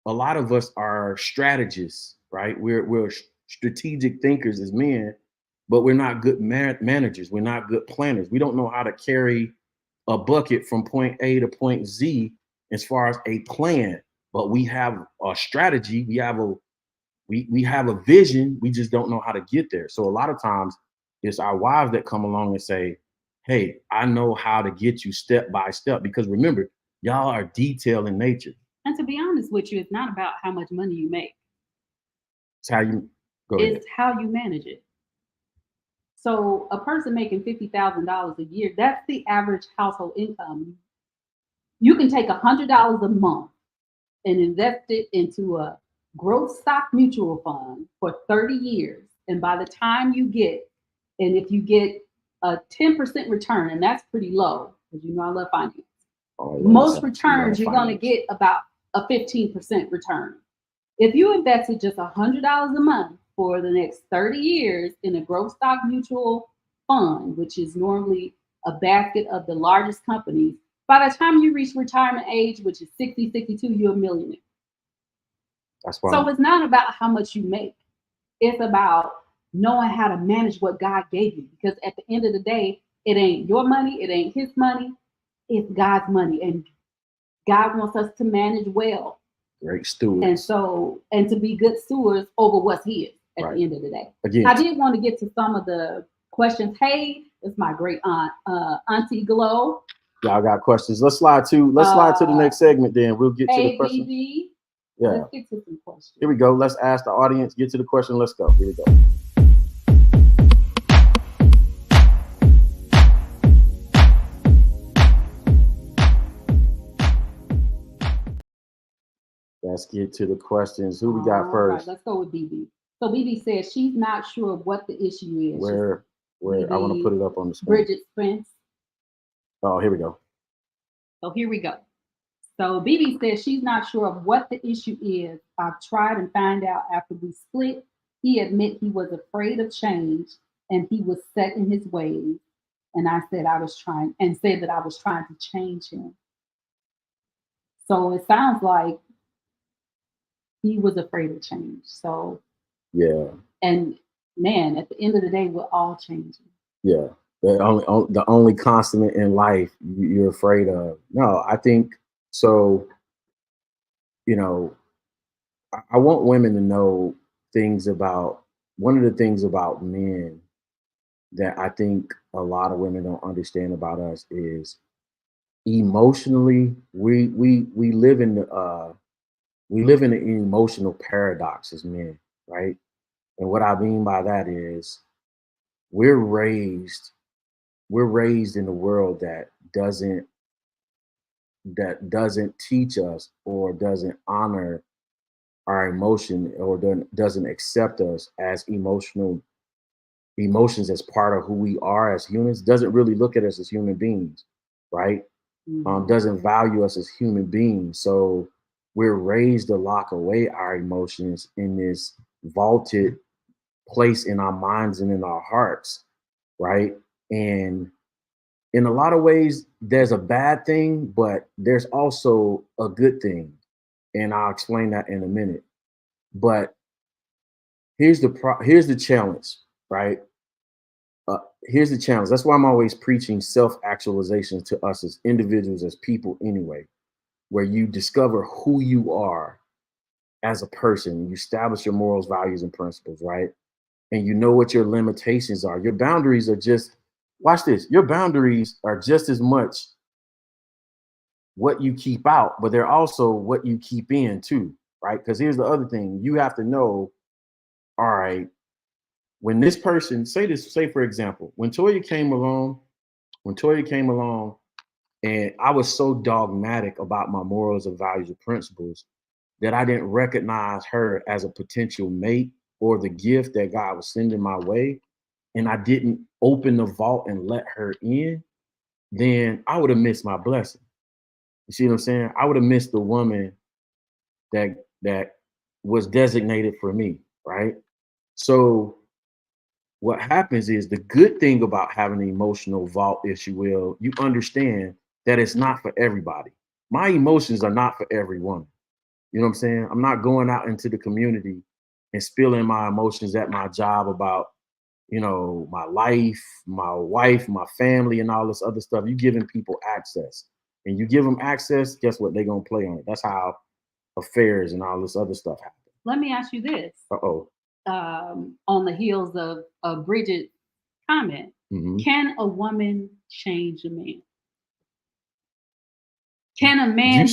a lot of us are strategists, right? We're strategic thinkers as men, but we're not good managers. We're not good planners. We don't know how to carry a bucket from point A to point Z as far as a plan, but we have a strategy. We have a vision. We just don't know how to get there. So a lot of times it's our wives that come along and say, hey, I know how to get you step by step. Because remember, y'all are detailed in nature. And to be honest with you, it's not about how much money you make. It's how you go ahead. It's how you manage it. So a person making $50,000 a year, that's the average household income. You can take $100 a month and invest it into a growth stock mutual fund for 30 years. And by the time you get, and if you get a 10% return, and that's pretty low, because you know I love finance. Most returns, you're going to get about a 15% return. If you invested just $100 a month for the next 30 years in a growth stock mutual fund, which is normally a basket of the largest companies, by the time you reach retirement age, which is 60, 62, you're a millionaire. That's why. So it's not about how much you make. It's about knowing how to manage what God gave you. Because at the end of the day, it ain't your money, it ain't his money, it's God's money. And God wants us to manage well. Great stewards. And so, and to be good stewards over what's his at the end of the day. Again, I did want to get to some of the questions. Hey, it's my great aunt, Auntie Glow. Y'all got questions. Let's slide to the next segment then. We'll get to the question. BB. Yeah. Let's get to some questions. Here we go. Let's ask the audience, get to the question. Let's go. Here we go. Let's get to the questions. Who we got first? Right, let's go with BB. So BB says she's not sure what the issue is. Where I want to put it up on the screen. Bridget Spence. Oh, here we go. So here we go. So BB says she's not sure of what the issue is. I've tried and found out after we split. He admitted he was afraid of change and he was set in his ways. And I said I was trying to change him. So it sounds like he was afraid of change. So yeah. And man, at the end of the day, we're all changing. Yeah. The only constant in life you're afraid of. No, I think so. You know, I want women to know things about, one of the things about men that I think a lot of women don't understand about us is emotionally, we live in an emotional paradox as men, right? And what I mean by that is we're raised in a world that doesn't teach us or doesn't honor our emotion or doesn't accept us as emotions as part of who we are as humans, doesn't really look at us as human beings. right? Mhm. Doesn't value us as human beings. So we're raised to lock away our emotions in this vaulted place in our minds and in our hearts, right? And in a lot of ways, there's a bad thing, but there's also a good thing. And I'll explain that in a minute. But here's the challenge, right? Here's the challenge. That's why I'm always preaching self-actualization to us as individuals, as people anyway, where you discover who you are as a person. You establish your morals, values, and principles, right? And you know what your limitations are. Your boundaries are just, watch this, your boundaries are just as much what you keep out, but they're also what you keep in too, right? Because here's the other thing you have to know, all right, when this person, say for example, when Toya came along and I was so dogmatic about my morals and values and principles that I didn't recognize her as a potential mate or the gift that God was sending my way, and I didn't open the vault and let her in, then I would have missed my blessing. You see what I'm saying? I would have missed the woman that was designated for me, right? So what happens is the good thing about having an emotional vault, if you will, you understand that it's not for everybody. My emotions are not for every woman. You know what I'm saying? I'm not going out into the community and spilling my emotions at my job about, my life, my wife, my family, and all this other stuff. You giving people access. And you give them access, guess what? They're gonna play on it. That's how affairs and all this other stuff happen. Let me ask you this. Uh-oh. On the heels of Bridget's comment, Mm-hmm. can a woman change a man? Can a man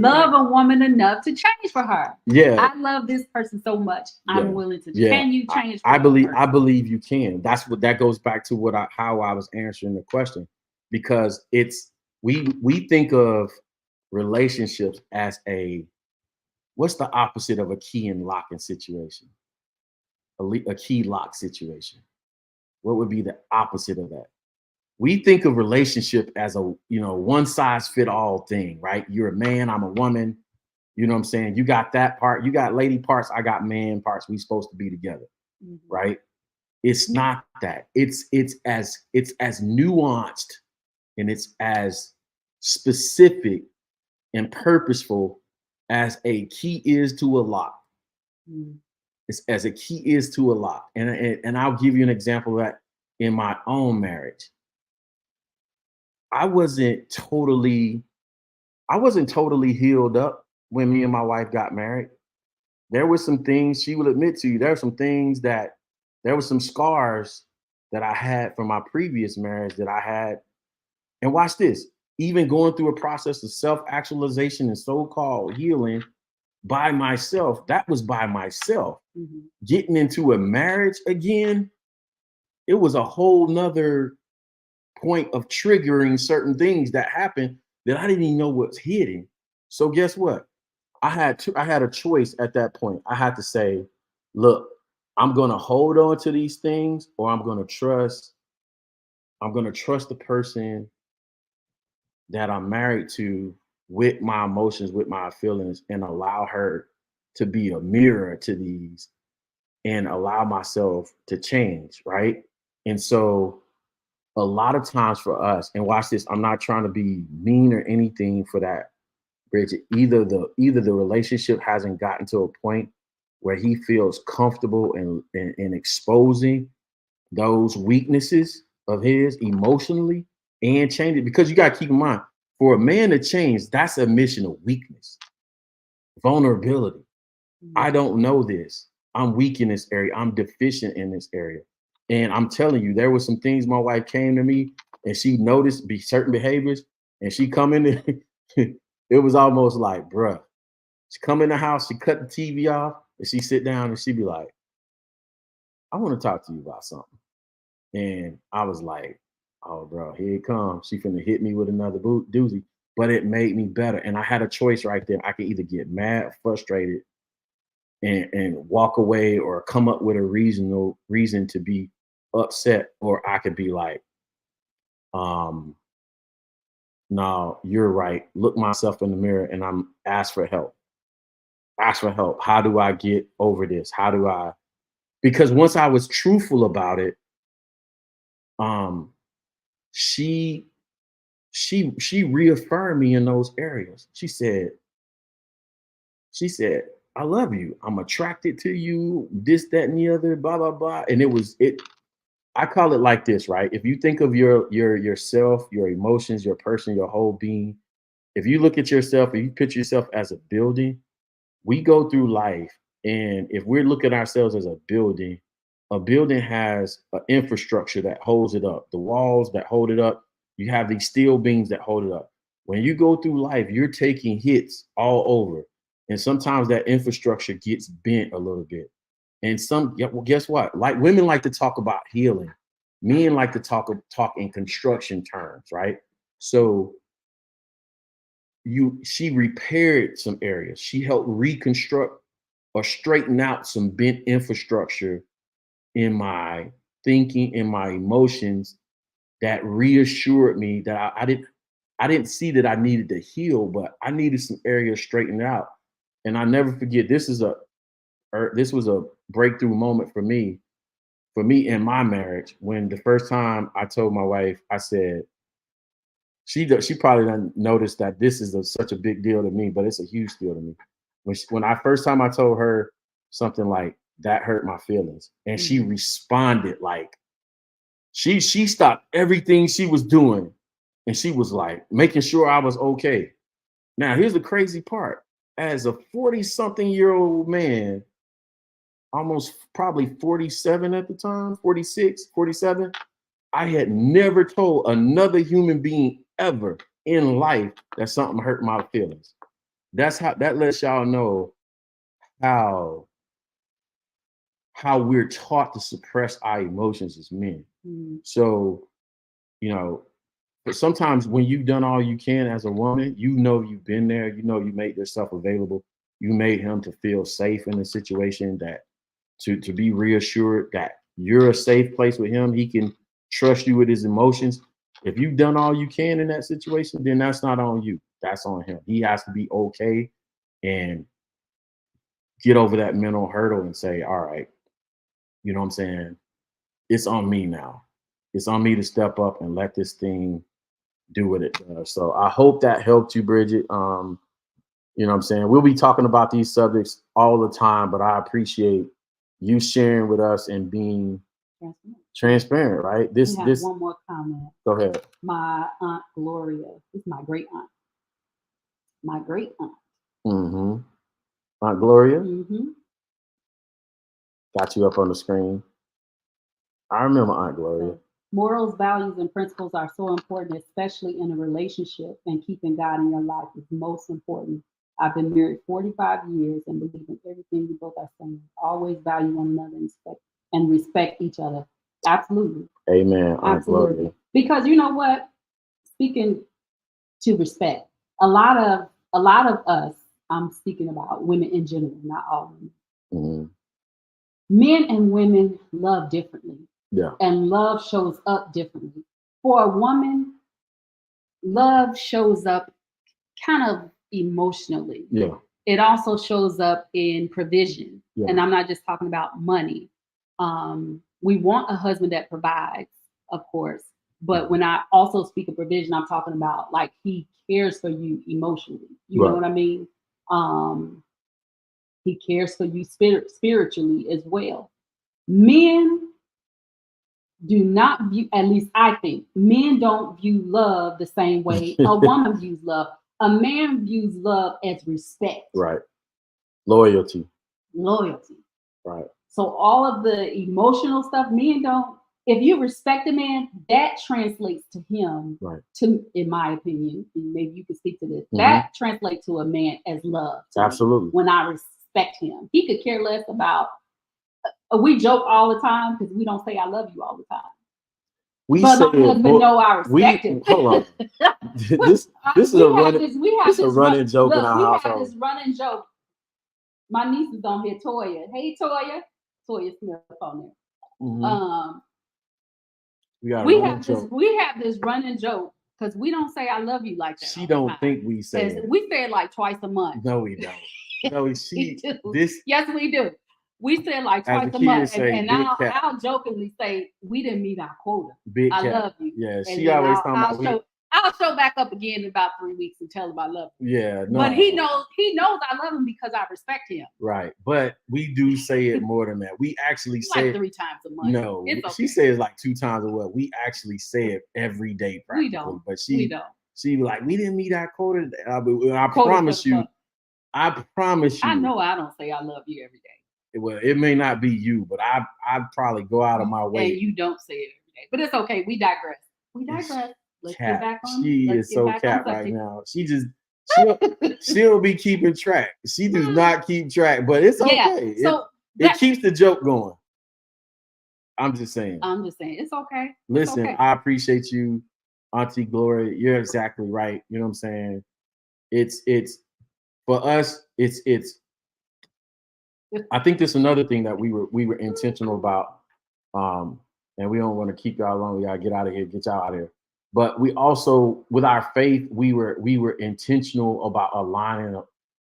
love a woman enough to change for her? Yeah. I love this person so much. I'm willing to. Yeah. Can you change? I believe you can. That's what that goes back to how I was answering the question, because we think of relationships as what's the opposite of a key and locking situation? A key lock situation. What would be the opposite of that? We think of relationship as a one size fit all thing, right? You're a man, I'm a woman. You know what I'm saying? You got that part, you got lady parts, I got man parts. We supposed to be together, right? It's not that. It's as nuanced and it's as specific and purposeful as a key is to a lock. It's as a key is to a lock. And I'll give you an example of that in my own marriage. I wasn't totally healed up when me and my wife got married. There were some things, she will admit to you, there were some scars that I had from my previous marriage that I had. And watch this, even going through a process of self-actualization and so-called healing by myself, that was by myself. Mm-hmm. Getting into a marriage again, it was a whole nother point of triggering certain things that happened that I didn't even know was hidden. So guess what? I had a choice at that point. I had to say, look, I'm going to hold on to these things, or I'm going to trust the person that I'm married to with my emotions, with my feelings, and allow her to be a mirror to these and allow myself to change, right? And so a lot of times for us, and watch this, I'm not trying to be mean or anything for that, Bridget. Either the relationship hasn't gotten to a point where he feels comfortable in exposing those weaknesses of his emotionally and change it. Because you got to keep in mind, for a man to change, that's a mission of weakness, vulnerability. I don't know this. I'm weak in this area. I'm deficient in this area. And I'm telling you, there were some things my wife came to me and she noticed certain behaviors, and she come in it was almost like, bruh, she come in the house, she cut the TV off, and she sit down and she be like, I want to talk to you about something. And I was like, oh, bro, here it comes. She finna hit me with another doozy. But it made me better. And I had a choice right there. I could either get mad, frustrated, and walk away, or come up with a reason to be upset, or I could be like, no, you're right. Look myself in the mirror and I'm ask for help. Ask for help. How do I get over this? How do I? Because once I was truthful about it, um, she she reaffirmed me in those areas. She said, I love you. I'm attracted to you, this, that, and the other, blah, blah, blah. And I call it like this, right? If you think of yourself, your emotions, your person, your whole being, if you look at yourself and you picture yourself as a building, we go through life. And if we're looking at ourselves as a building has an infrastructure that holds it up, the walls that hold it up. You have these steel beams that hold it up. When you go through life, you're taking hits all over. And sometimes that infrastructure gets bent a little bit. And well, guess what? Like women like to talk about healing. Men like to talk in construction terms, right? So she repaired some areas. She helped reconstruct or straighten out some bent infrastructure in my thinking, in my emotions, that reassured me that I didn't see that I needed to heal, but I needed some areas straightened out. And I never forget, this was a breakthrough moment for me in my marriage, when the first time I told my wife, I said, she probably doesn't notice that this is such a big deal to me, but it's a huge deal to me. When I first time I told her something like that hurt my feelings, and she responded like she stopped everything she was doing, and she was like making sure I was okay. Now here's the crazy part: as a 40-something-year-old man, almost probably 47 at the time, 46, 47, I had never told another human being ever in life that something hurt my feelings. That lets y'all know how we're taught to suppress our emotions as men. So, but sometimes when you've done all you can as a woman, you've been there, you made yourself available. You made him to feel safe in a situation, that to be reassured that you're a safe place with him. He can trust you with his emotions. If you've done all you can in that situation, then that's not on you. That's on him. He has to be okay and get over that mental hurdle and say, all right, you know what I'm saying? It's on me now. It's on me to step up and let this thing do what it does. So I hope that helped you, Bridget. You know what I'm saying? We'll be talking about these subjects all the time, but I appreciate you sharing with us and being transparent, right? This one more comment. Go ahead. My Aunt Gloria, this is my great aunt. My great aunt. Mm-hmm. Aunt Gloria? Mm-hmm. Got you up on the screen. I remember Aunt Gloria. Morals, values, and principles are so important, especially in a relationship, and keeping God in your life is most important. I've been married 45 years and believe in everything you both are saying. Always value one another and respect each other. Absolutely. Amen. Absolutely. Gloria. Because you know what? Speaking to respect, a lot of us, I'm speaking about women in general, not all women. Mm-hmm. Men and women love differently. Yeah. And love shows up differently. For a woman, love shows up kind of emotionally. Yeah. It also shows up in provision. Yeah. And I'm not just talking about money. We want a husband that provides, of course. But when I also speak of provision, I'm talking about like he cares for you emotionally. You know what I mean? He cares for you spiritually as well. Men do not view, at least I think, men don't view love the same way a woman views love. A man views love as respect. Right. Loyalty. Right. So all of the emotional stuff, men don't. If you respect a man, that translates to him. Right. In my opinion, maybe you can speak to this. Mm-hmm. That translates to a man as love. Absolutely. Me, when I respect him, he could care less about. We joke all the time because we don't say "I love you" all the time. We but say my husband know I respect him. Hold on. this is a running joke in our household. We have this running joke. My nieces don't hear Toya. Hey Toya. Toya's still on there. Mm-hmm. We have this running joke because we don't say I love you like that. She all the don't time. think we say As- it. We say it like twice a month. No, we don't. No, We she do. this Yes, we do. We say it like As twice the a month, kids say, and big I'll, cat. I'll jokingly say we didn't meet our quota. big I cat. love you. Yeah, And she then always I'll, talking I'll about I'll show back up again in about 3 weeks and tell him I love him. yeah, no. But he knows I love him because I respect him. Right. But we do say it more than that. We actually It's say like it. 3 times a month. No, It's okay. she says like 2 times a week. We actually say it every day practically. We don't. But We don't. she be like, we didn't meet our quota. I Quota promise for you. fuck. I promise you. I know I don't say I love you every day. Well, it may not be you, but I'd probably go out of my And way. you don't say it every day. But it's okay. We digress. We digress. Let's get Cat. back on. She let's is get so back cat on right subject. now. She'll be keeping track. She does not keep track, but it's Yeah. okay. So It keeps the joke going. I'm just saying. I'm just saying it's okay. It's Listen, okay. I appreciate you, Auntie Gloria. You're exactly right. You know what I'm saying? It's for us, it's I think there's another thing that we were intentional about. And we don't want to keep y'all long. We gotta get out of here, get y'all out of here. But we also, with our faith, we were intentional about aligning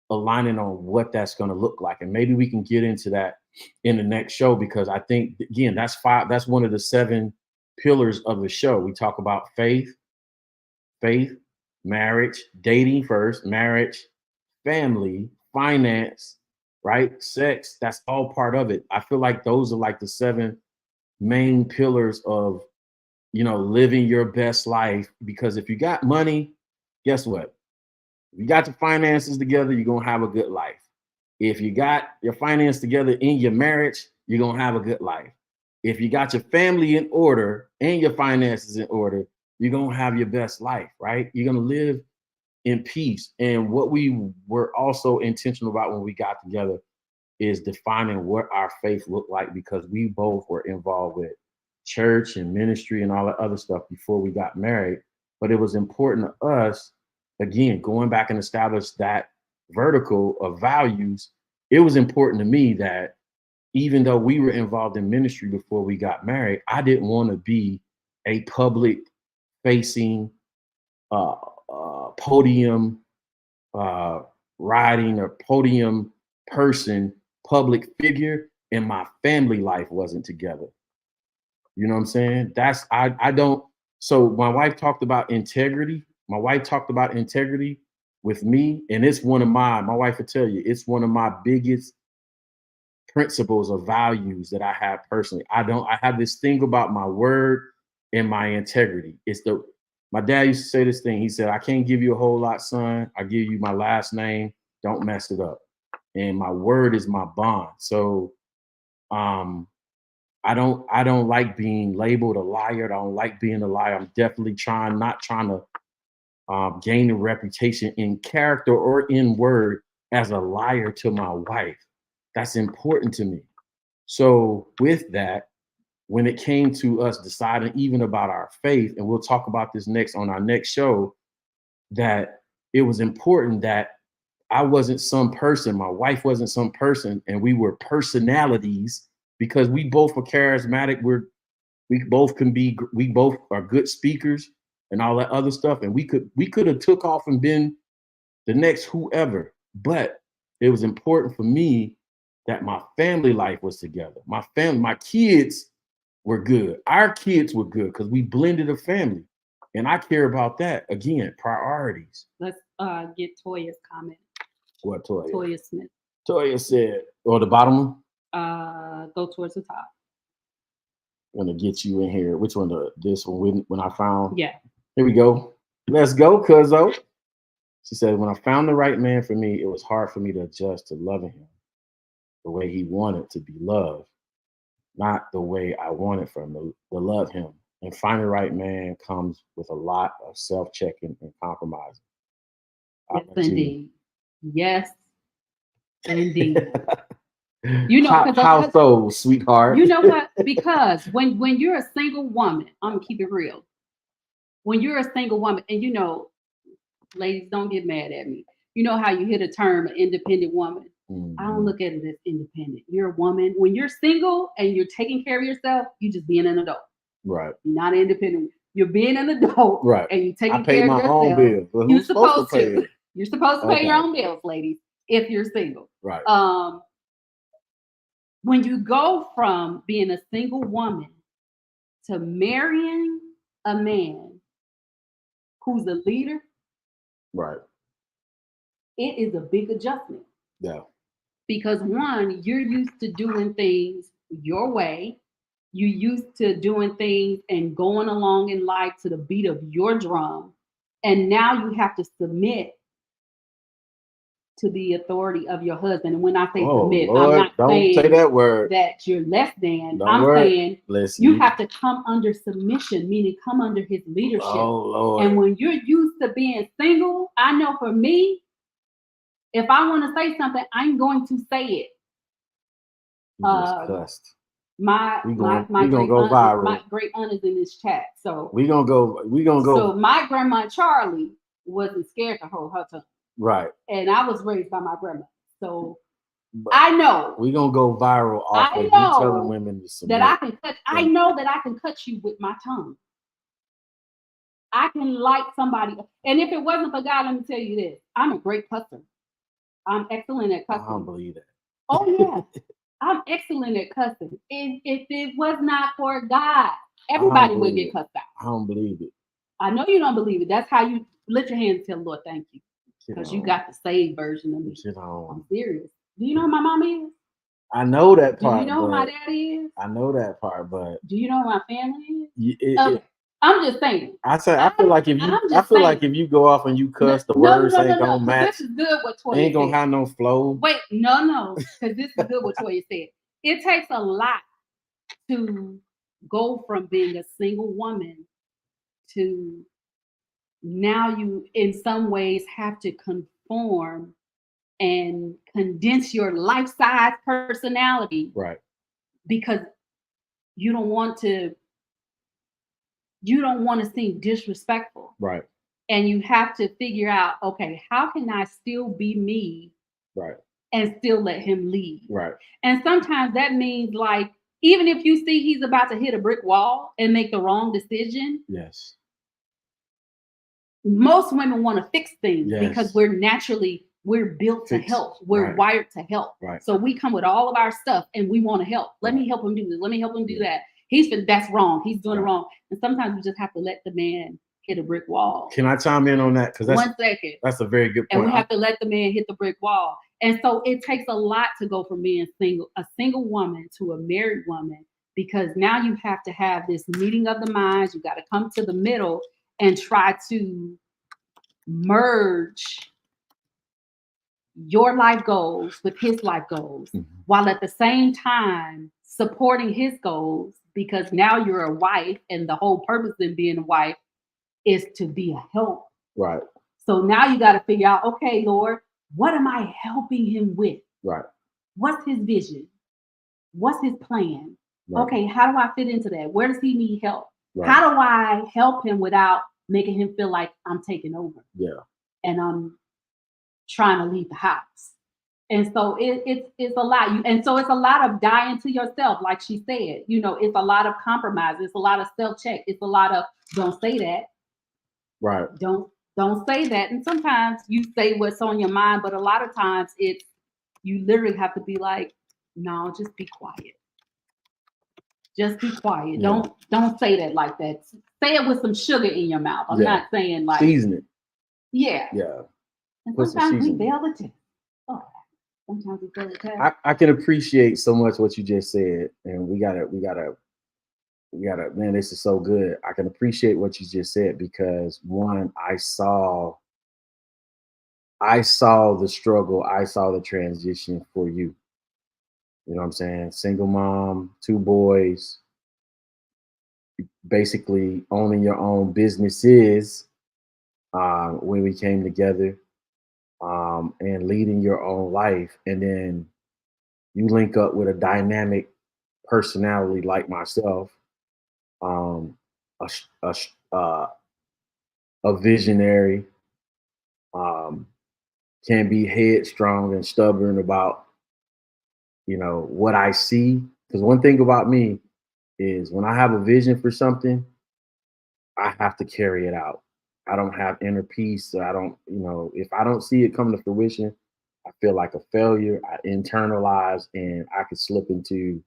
on what that's going to look like. And maybe we can get into that in the next show, because I think, again, that's one of the 7 pillars of the show. We talk about faith, marriage, dating first, marriage, family, finance, right? Sex, that's all part of it. I feel like those are like the 7 main pillars of, living your best life. Because if you got money, guess what? If you got your finances together, you're going to have a good life. If you got your finance together in your marriage, you're going to have a good life. If you got your family in order and your finances in order, you're going to have your best life, right? You're going to live in peace. And what we were also intentional about when we got together is defining what our faith looked like, because we both were involved with church and ministry and all that other stuff before we got married. But it was important to us, again, going back and establish that vertical of values. It was important to me that even though we were involved in ministry before we got married, I didn't want to be a public facing podium riding or podium person, public figure, and my family life wasn't together. You know what I'm saying? I don't. So my wife talked about integrity. My wife talked about integrity with me, and it's one of my wife will tell you, it's one of my biggest principles or values that I have personally. I have this thing about my word and my integrity. My dad used to say this thing. He said, I can't give you a whole lot, son. I give you my last name. Don't mess it up. And my word is my bond. So I don't like being labeled a liar. I don't like being a liar. I'm definitely not trying to gain a reputation in character or in word as a liar to my wife. That's important to me. So with that, when it came to us deciding even about our faith, and we'll talk about this next on our next show, that it was important that I wasn't some person, my wife wasn't some person, and we were personalities, because we both are charismatic. We both are good speakers and all that other stuff. And we could have took off and been the next whoever, but it was important for me that my family life was together. My kids were good. Our kids were good because we blended a family. And I care about that. Again, priorities. Let's get Toya's comment. What, Toya? Toya Smith. Toya said, or the bottom one? Go towards the top. I'm gonna get you in here. Which one? This one when I found. Yeah. Here we go. Let's go, cuzzo. She said, when I found the right man for me, it was hard for me to adjust to loving him the way he wanted to be loved, not the way I wanted for him to love him. And finding the right man comes with a lot of self-checking and compromising. Yes, indeed. Yes, indeed. You know, how so, sweetheart? You know what? Because when you're a single woman, I'm gonna keep it real. When you're a single woman, and you know, ladies, don't get mad at me. You know how you hit a term, an independent woman. Mm-hmm. I don't look at it as independent. You're a woman. When you're single and you're taking care of yourself, you just being an adult. Right. You're not independent. You're being an adult, Right. and you I taking pay care my of own yourself. bills. Well, You're who's supposed to pay supposed to. it? You're supposed to pay your Okay. own bills, ladies, if you're single. Right. When you go from being a single woman to marrying a man who's a leader, Right. it is a big adjustment. Yeah. Because one, you're used to doing things your way. You're used to doing things and going along in life to the beat of your drum. And now you have to submit to the authority of your husband. And when I say Oh submit, I'm Lord, not don't saying say that word. that you're less than. Don't I'm worry. saying Listen, you have to come under submission, meaning come under his leadership. Oh Lord. And when you're used to being single, I know for me, if I want to say something, I'm going to say it. You just cussed. My We gonna great go aunt, viral. my great aunt is in this chat. So We gonna go. So my grandma Charlie wasn't scared to hold her tongue. Right. And I was raised by my grandma. So But I know we gonna go viral off I of you know telling women to submit. that I know that I can cut you with my tongue. I can like somebody. And if it wasn't for God, let me tell you this. I'm a great cusser. I'm excellent at I cussing. don't believe that. Oh yeah. I'm excellent at cussing. If it was not for God, everybody would get cussed out. I don't believe it. I know you don't believe it. That's how you lift your hands and tell the Lord, thank you. Because you got the saved version of me. I'm serious. Do you know who my mom is? I know that part. Do you know who my daddy is? I know that part, but do you know who my family is? Okay. I'm just saying. I feel like if you go off and you cuss, the words ain't gonna match. This is good what Toya ain't gonna said. have no flow. Wait, no, because this is good what Toya said. It takes a lot to go from being a single woman to now you in some ways have to conform and condense your life-size personality. Right. Because you don't want to seem disrespectful. Right. And you have to figure out, okay, how can I still be me? Right. And still let him lead. Right. And sometimes that means like, even if you see he's about to hit a brick wall and make the wrong decision. Yes. Most women want to fix things because we're built to help. We're wired to help. Right. So we come with all of our stuff and we want to help. Let me help him do this. Let me help him do that. That's wrong. He's doing it wrong. And sometimes we just have to let the man hit a brick wall. Can I chime in on that? Because 1 second. That's a very good point. And we have to let the man hit the brick wall. And so it takes a lot to go from being a single woman to a married woman, because now you have to have this meeting of the minds. You got to come to the middle and try to merge your life goals with his life goals, while at the same time supporting his goals, because now you're a wife and the whole purpose in being a wife is to be a help. Right. So now you got to figure out, okay, Lord, what am I helping him with? Right. What's his vision? What's his plan? Right. Okay, how do I fit into that? Where does he need help? Right. How do I help him without making him feel like I'm taking over? Yeah. And I'm trying to leave the house. And so it's a lot. And so it's a lot of dying to yourself, like she said. It's a lot of compromise. It's a lot of self-check. It's a lot of don't say that. Right. Don't say that. And sometimes you say what's on your mind, but a lot of times you literally have to be like, no, just be quiet. Just be quiet. Yeah. Don't say that like that. Say it with some sugar in your mouth. I'm not saying like season it. Yeah. Yeah. And sometimes we fail the test. Oh, sometimes we fail the test. I can appreciate so much what you just said, and we gotta, man, this is so good. I can appreciate what you just said because one, I saw the struggle. I saw the transition for you. You know what I'm saying? Single mom, 2 boys, basically owning your own businesses when we came together, and leading your own life. And then you link up with a dynamic personality like myself, a visionary, can be headstrong and stubborn about, what I see. Because one thing about me is when I have a vision for something, I have to carry it out. I don't have inner peace. So I don't, if I don't see it come to fruition, I feel like a failure. I internalize and I could slip into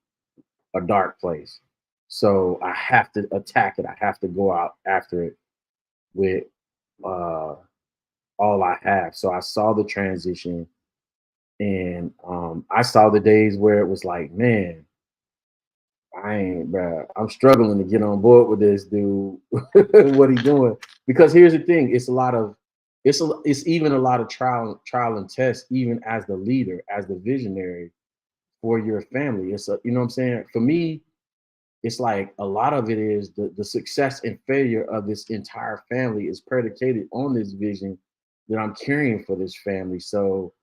a dark place. So I have to attack it. I have to go out after it with uh, all I have. So I saw the transition, and I saw the days where it was like, man, bruh, I'm struggling to get on board with this dude. What he doing? Because here's the thing: it's even a lot of trial and test, even as the leader, as the visionary for your family. You know what I'm saying? For me, it's like a lot of it is the success and failure of this entire family is predicated on this vision that I'm carrying for this family. So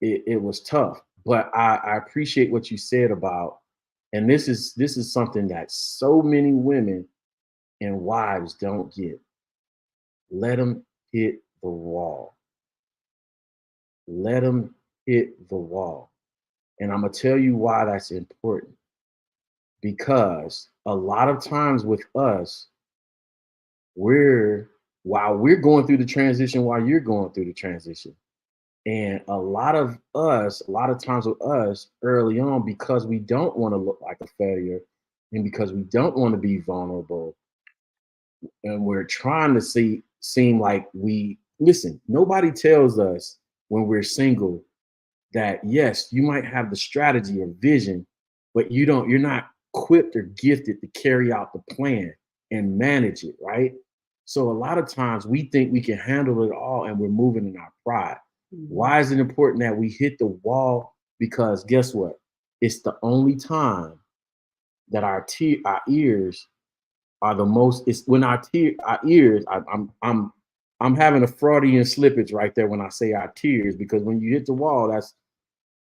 it was tough, but I appreciate what you said about, and this is something that so many women and wives don't get. Let them hit the wall. Let them hit the wall. And I'm gonna tell you why that's important. Because a lot of times with us, while we're going through the transition, while you're going through the transition, and a lot of times with us early on, because we don't want to look like a failure and because we don't want to be vulnerable, and we're trying to seem like nobody tells us when we're single that yes, you might have the strategy or vision, but you're not equipped or gifted to carry out the plan and manage it, right? So a lot of times we think we can handle it all and we're moving in our pride. Why is it important that we hit the wall? Because guess what? It's the only time that our ears are the most. It's when our ears. I'm having a Freudian slippage right there when I say our tears, because when you hit the wall, that's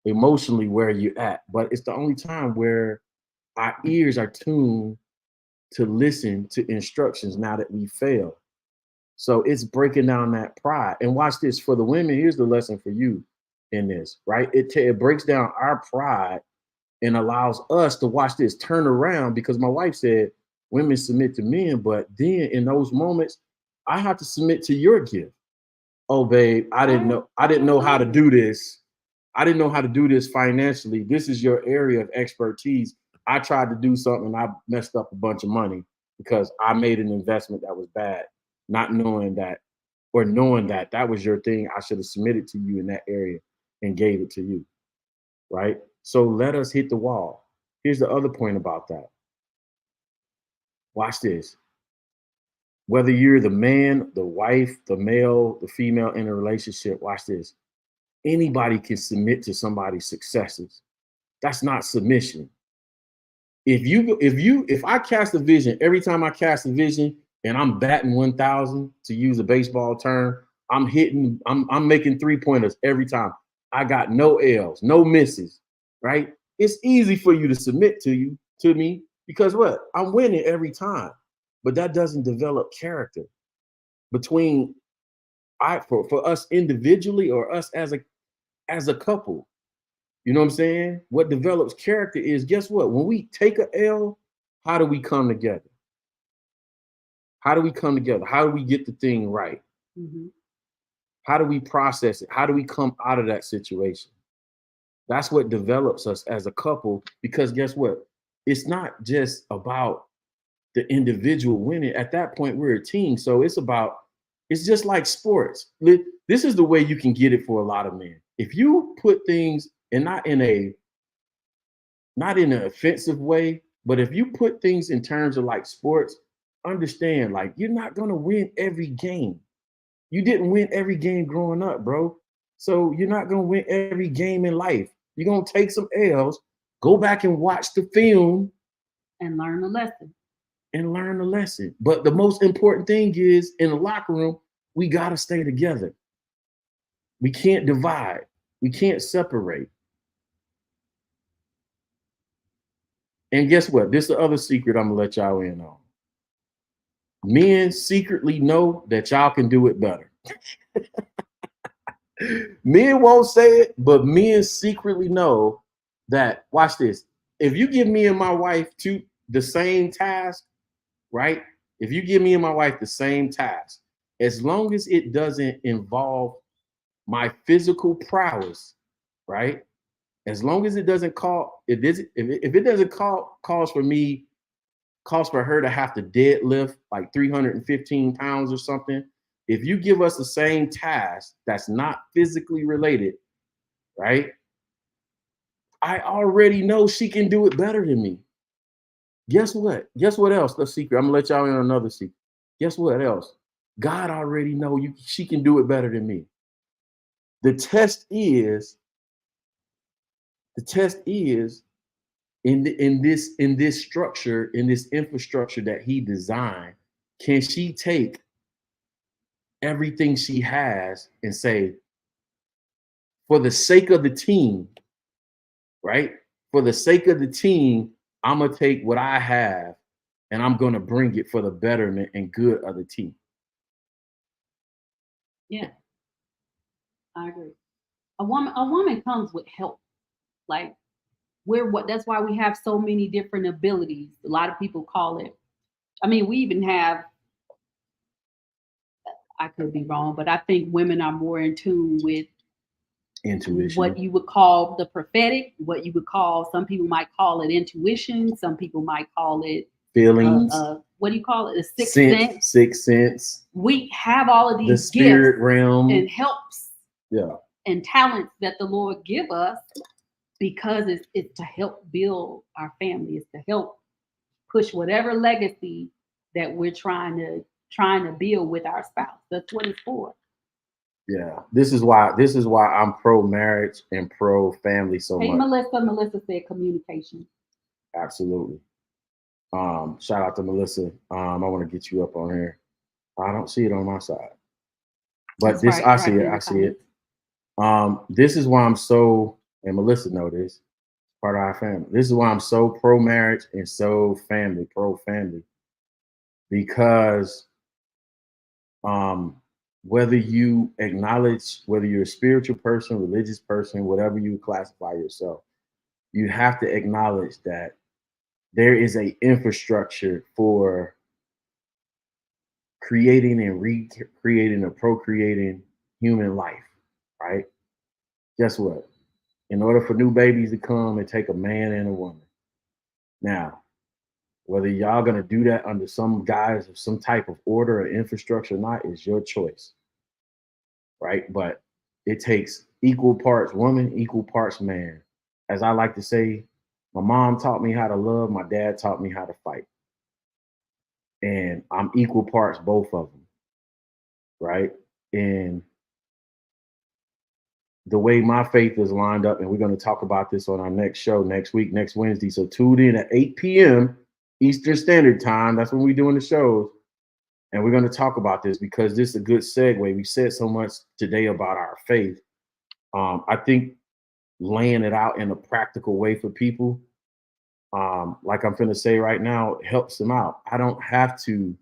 emotionally where you're at. But it's the only time where our ears are tuned to listen to instructions now that we fail. So it's breaking down that pride. And watch this, for the women, here's the lesson for you in this, right? It breaks down our pride and allows us to, watch this, turn around, because my wife said women submit to men, but then in those moments, I have to submit to your gift. Oh, babe, I didn't know how to do this. I didn't know how to do this financially. This is your area of expertise. I tried to do something and I messed up a bunch of money because I made an investment that was bad, not knowing that, or knowing that that was your thing. I should have submitted to you in that area and gave it to you, right? So let us hit the wall. Here's the other point about that. Watch this. Whether you're the man, the wife, the male, the female in a relationship, watch this. Anybody can submit to somebody's successes. That's not submission. If I cast a vision, every time I cast a vision and I'm batting 1,000, to use a baseball term, I'm making 3-pointers every time. I got no L's, no misses, right? It's easy for you to submit to me, because what? I'm winning every time. But that doesn't develop character between for us individually or us as a couple. You know what I'm saying? What develops character is, guess what? When we take a L, how do we come together? How do we come together? How do we get the thing right? Mm-hmm. How do we process it? How do we come out of that situation? That's what develops us as a couple, because guess what? It's not just about the individual winning. At that point, we're a team. So it's just like sports. This is the way you can get it for a lot of men. If you put things, and not in an offensive way, but if you put things in terms of like sports, understand, like, you're not going to win every game. You didn't win every game growing up, bro. So you're not going to win every game in life. You're going to take some L's, go back and watch the film and learn a lesson. But the most important thing is, in the locker room, we got to stay together. We can't divide. We can't separate. And guess what? This is the other secret I'm going to let y'all in on. Men secretly know that y'all can do it better. Men won't say it, but men secretly know that, watch this, if you give me and my wife the same task, right? if you give me and my wife the same task, as long as it doesn't involve my physical prowess, right? As long as it doesn't call it does if it doesn't cause for her to have to deadlift like 315 pounds or something. If you give us the same task that's not physically related, right? I already know she can do it better than me. Guess what? Guess what else? The secret. I'm gonna let y'all in on another secret. Guess what else? God already know she can do it better than me. The test is in this structure, in this infrastructure that he designed, can she take everything she has and say, for the sake of the team, right? For the sake of the team, I'm gonna take what I have and I'm gonna bring it for the betterment and good of the team. Yeah, I agree. A woman comes with help. Like that's why we have so many different abilities. A lot of people call it. I mean, we even have. I could be wrong, but I think women are more in tune with Intuition. what you would call the prophetic, what you would call, some people might call it intuition, some people might call it Feelings. What do you call it? A sixth sense. Sixth sense. We have all of these the spirit gifts realm and helps yeah and talents that the Lord give us because it's to help build our family. It's to help push whatever legacy that we're trying to build with our spouse. That's what it's for. Yeah, this is why I'm pro marriage and pro family so Hey, much. Melissa said communication. Absolutely. Shout out to Melissa. I want to get you up on here. I don't see it on my side, but That's I right see it. in I the see it. This is why I'm so, and Melissa know this, part of our family. This is why I'm so pro marriage and so pro family, because whether you acknowledge, whether you're a spiritual person, religious person, whatever you classify yourself, you have to acknowledge that there is a infrastructure for creating and recreating or procreating human life, right? Guess what? In order for new babies to come, it take a man and a woman. Now, whether y'all gonna do that under some guise of some type of order or infrastructure or not is your choice, right? But it takes equal parts woman, equal parts man. As I like to say, my mom taught me how to love, my dad taught me how to fight. And I'm equal parts both of them, right? And the way my faith is lined up, and we're going to talk about this on our next show next week, next Wednesday. So tune in at 8 p.m. Eastern Standard Time. That's when we're doing the shows. And we're going to talk about this because this is a good segue. We said so much today about our faith. I think laying it out in a practical way for people, like I'm going to say right now, helps them out. I don't have to,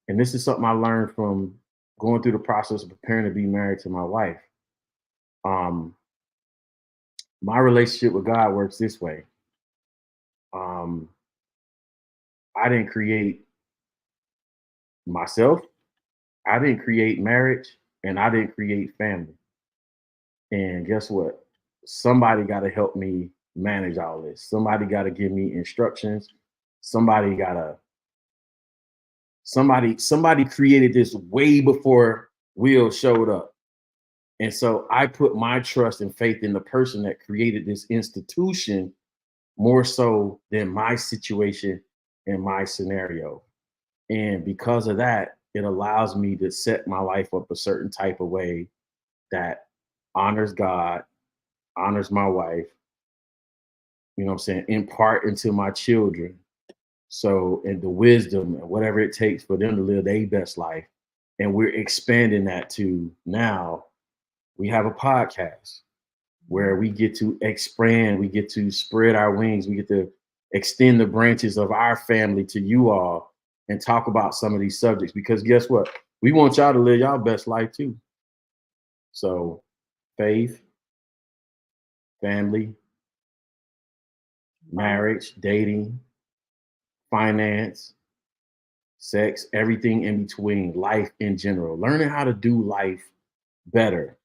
and this is something I learned from going through the process of preparing to be married to my wife. My relationship with God works this way. I didn't create myself. I didn't create marriage, and I didn't create family. And guess what? Somebody got to help me manage all this. Somebody got to give me instructions. Somebody created this way before Will showed up. And so I put my trust and faith in the person that created this institution more so than my situation and my scenario. And because of that, it allows me to set my life up a certain type of way that honors God, honors my wife, you know what I'm saying, impart into my children. So, and the wisdom and whatever it takes for them to live their best life. And we're expanding that to now we have a podcast where we get to expand, we get to spread our wings, we get to extend the branches of our family to you all and talk about some of these subjects. Because guess what? We want y'all to live y'all best life too. So faith, family, marriage, dating, finance, sex, everything in between, life in general. Learning how to do life better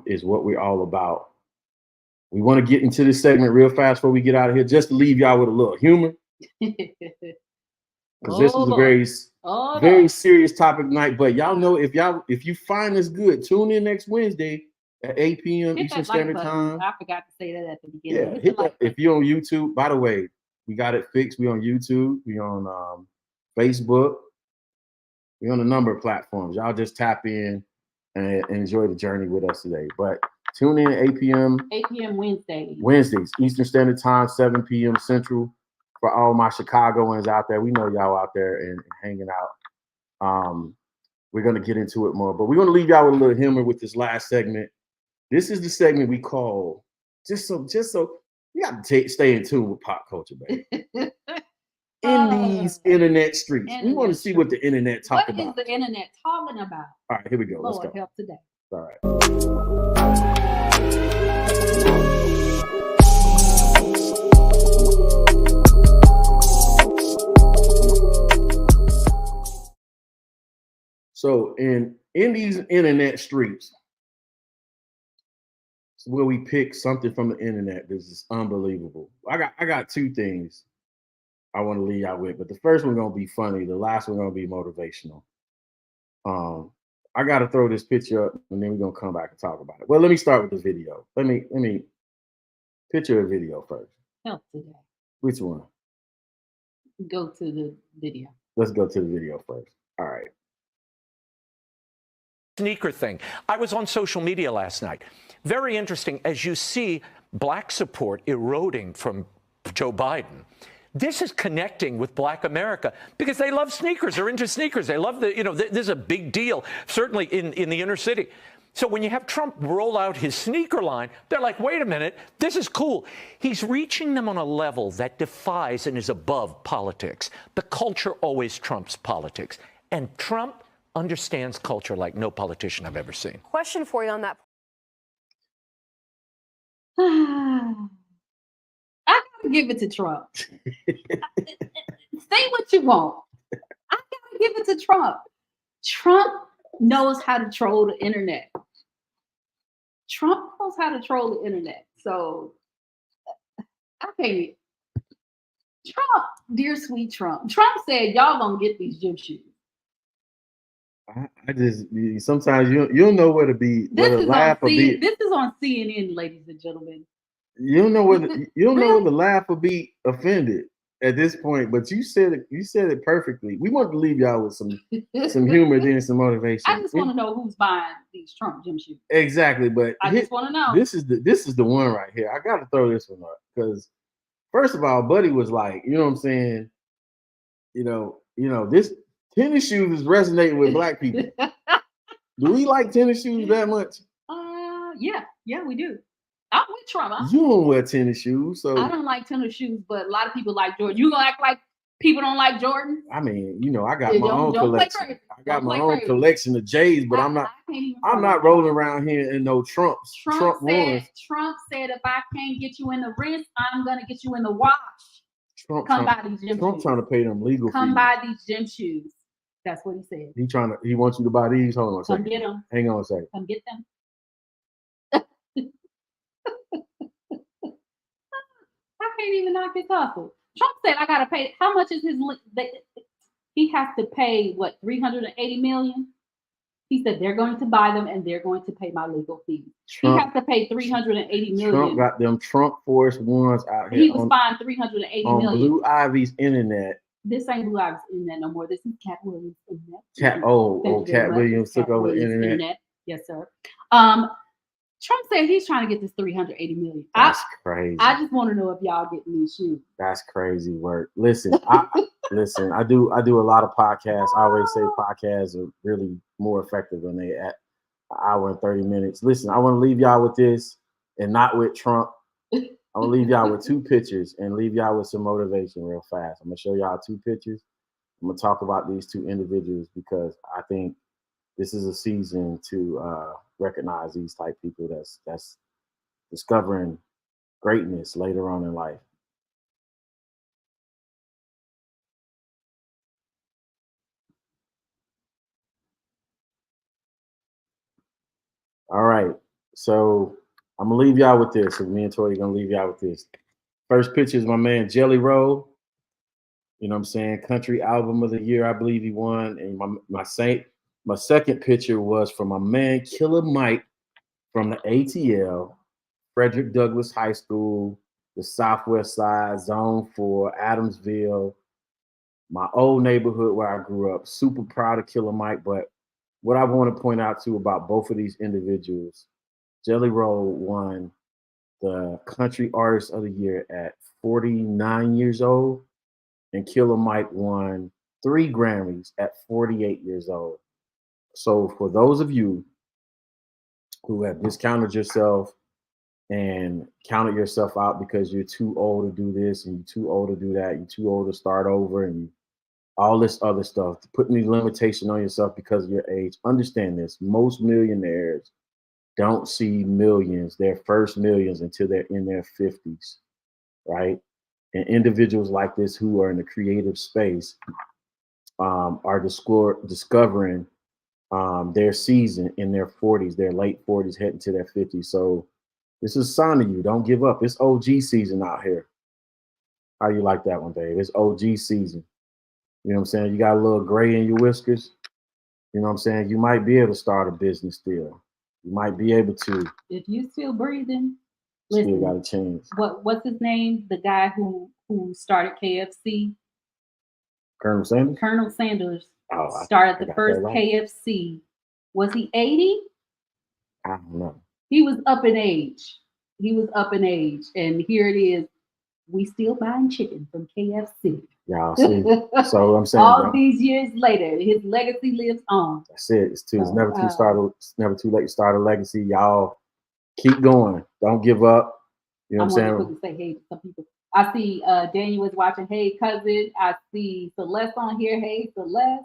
is what we're all about. We want to get into this segment real fast before we get out of here, just to leave y'all with a little humor, because this is a very serious topic tonight. But y'all know, if you find this good, tune in next Wednesday at 8 p.m. Eastern Standard Time. I forgot to say that at the beginning. Yeah, hit that. If you're on YouTube, by the way, we got it fixed. We on YouTube. We on Facebook. We on a number of platforms. Y'all just tap in and enjoy the journey with us today. But tune in at 8 p.m. 8 p.m. Wednesdays, Eastern Standard Time, 7 p.m. Central. For all my Chicagoans out there, we know y'all out there and hanging out. We're gonna get into it more, but we're gonna leave y'all with a little humor with this last segment. This is the segment we call just so you got to stay in tune with pop culture, baby. In these internet streets, we want to see what the internet talking about. What is the internet talking about? All right, here we go. Let's Lord go. help today. All right. So in these internet streets, where we pick something from the internet, this is unbelievable. I got two things I want to leave y'all with, but the first one gonna be funny. The last one gonna be motivational. I gotta throw this picture up, and then we're gonna come back and talk about it. Well, let me start with the video. Let me picture a video first. Help today. Which one? Go to the video. Let's go to the video first. All right. Sneaker thing. I was on social media last night. Very interesting. As you see black support eroding from Joe Biden, this is connecting with Black America because they love sneakers. They're into sneakers. They love this is a big deal, certainly in the inner city. So when you have Trump roll out his sneaker line, they're like, wait a minute, this is cool. He's reaching them on a level that defies and is above politics. The culture always trumps politics. And Trump understands culture like no politician I've ever seen. Question for you on that. I gotta give it to Trump. Say what you want. I gotta give it to Trump. Trump knows how to troll the internet. Trump knows how to troll the internet. So I can't. Trump, dear sweet Trump. Trump said y'all gonna get these gym shoes. I just sometimes you don't know where to be, where to laugh or be. This is on CNN, ladies and gentlemen. You don't know where to laugh or be offended at this point. But you said it perfectly. We want to leave y'all with some humor, then some motivation. I just want to know who's buying these Trump gym shoes. Exactly, but I just want to know. This is the one right here. I got to throw this one up because first of all, Buddy was like, you know what I'm saying. You know this. Tennis shoes is resonating with black people. Do we like tennis shoes that much? Yeah, we do. I'm with Trump. You don't wear tennis shoes, so I don't like tennis shoes, but a lot of people like Jordan. You gonna act like people don't like Jordan? I mean, I got my own collection. I got my own crazy. collection of J's, but I'm not rolling around here in no Trumps. Trump said if I can't get you in the wrist, I'm gonna get you in the wash. Come buy these gym shoes. Trump trying to pay them legal fees. Come buy these gym shoes. That's what he said. He wants you to buy these. Hold on a second. Come get them. Hang on a second. Come get them. I can't even knock this hustle. Trump said I gotta pay. How much is his? He has to pay what, $380 million. He said they're going to buy them and they're going to pay my legal fees. He has to pay $380 million. Trump got them Trump Force Ones out here. He was fined $380 million. Blue Ivy's internet. This ain't Blue Ivy's internet no more. This is Cat Williams' internet. Cat Williams took over the internet. Yes, sir. Trump said he's trying to get this $380 million. That's crazy. I just want to know if y'all getting these shoes. That's crazy work. Listen, I do a lot of podcasts. I always say podcasts are really more effective when they at an hour and 30 minutes. Listen, I want to leave y'all with this and not with Trump. I'm gonna leave y'all with two pictures and leave y'all with some motivation real fast. I'm gonna show y'all two pictures. I'm gonna talk about these two individuals because I think this is a season to recognize these type of people that's discovering greatness later on in life. All right. So I'm gonna leave y'all with this. So me and Tori gonna leave y'all with this. First picture is my man Jelly Roll. You know what I'm saying? Country album of the year, I believe he won. And my second picture was from my man Killer Mike from the ATL, Frederick Douglass High School, the Southwest Side, Zone 4, Adamsville, my old neighborhood where I grew up. Super proud of Killer Mike. But what I want to point out too about both of these individuals, Jelly Roll won the Country Artist of the Year at 49 years old, and Killer Mike won 3 Grammys at 48 years old. So for those of you who have discounted yourself and counted yourself out because you're too old to do this and you're too old to do that, you're too old to start over, and all this other stuff, putting these limitation on yourself because of your age, understand this: most millionaires don't see millions, their first millions, until they're in their 50s, right? And individuals like this who are in the creative space are discovering their season in their 40s, their late 40s, heading to their 50s. So this is a sign to you. Don't give up. It's OG season out here. How you like that one, Dave? It's OG season. You know what I'm saying? You got a little gray in your whiskers. You know what I'm saying? You might be able to start a business still. You might be able to. If you still breathing, Still listen. got a chance. What's his name? The guy who started KFC, Colonel Sanders? Colonel Sanders, Oh, I started got the that first right. KFC. Was he 80? I don't know. He was up in age. And here it is. We still buying chicken from KFC. Y'all see. So I'm saying, all y'all, these years later, his legacy lives on. that's it. It's never too So, it's never too late to start a legacy. Y'all keep going. Don't give up. You know I what want to I'm quickly saying? say hey to some people. I see Daniel is watching. Hey, cousin. I see Celeste on here. Hey, Celeste.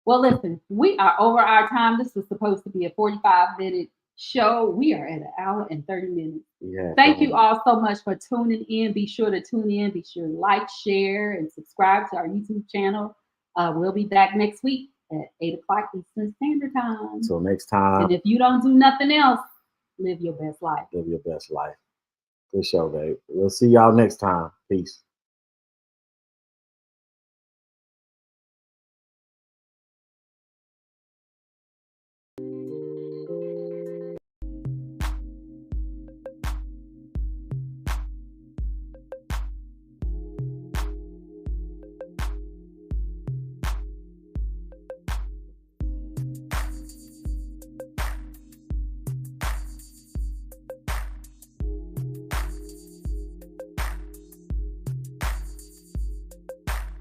Well, listen, we are over our time. This was supposed to be a 45-minute show. We are at 1 hour and 30 minutes. Yeah. Thank you all so much for tuning in. Be sure to tune in. Be sure to like, share, and subscribe to our YouTube channel. We'll be back next week at 8 o'clock Eastern Standard Time. Until next time, And if you don't do nothing else, live your best life. live your best life. Good show, babe. We'll see y'all next time. Peace.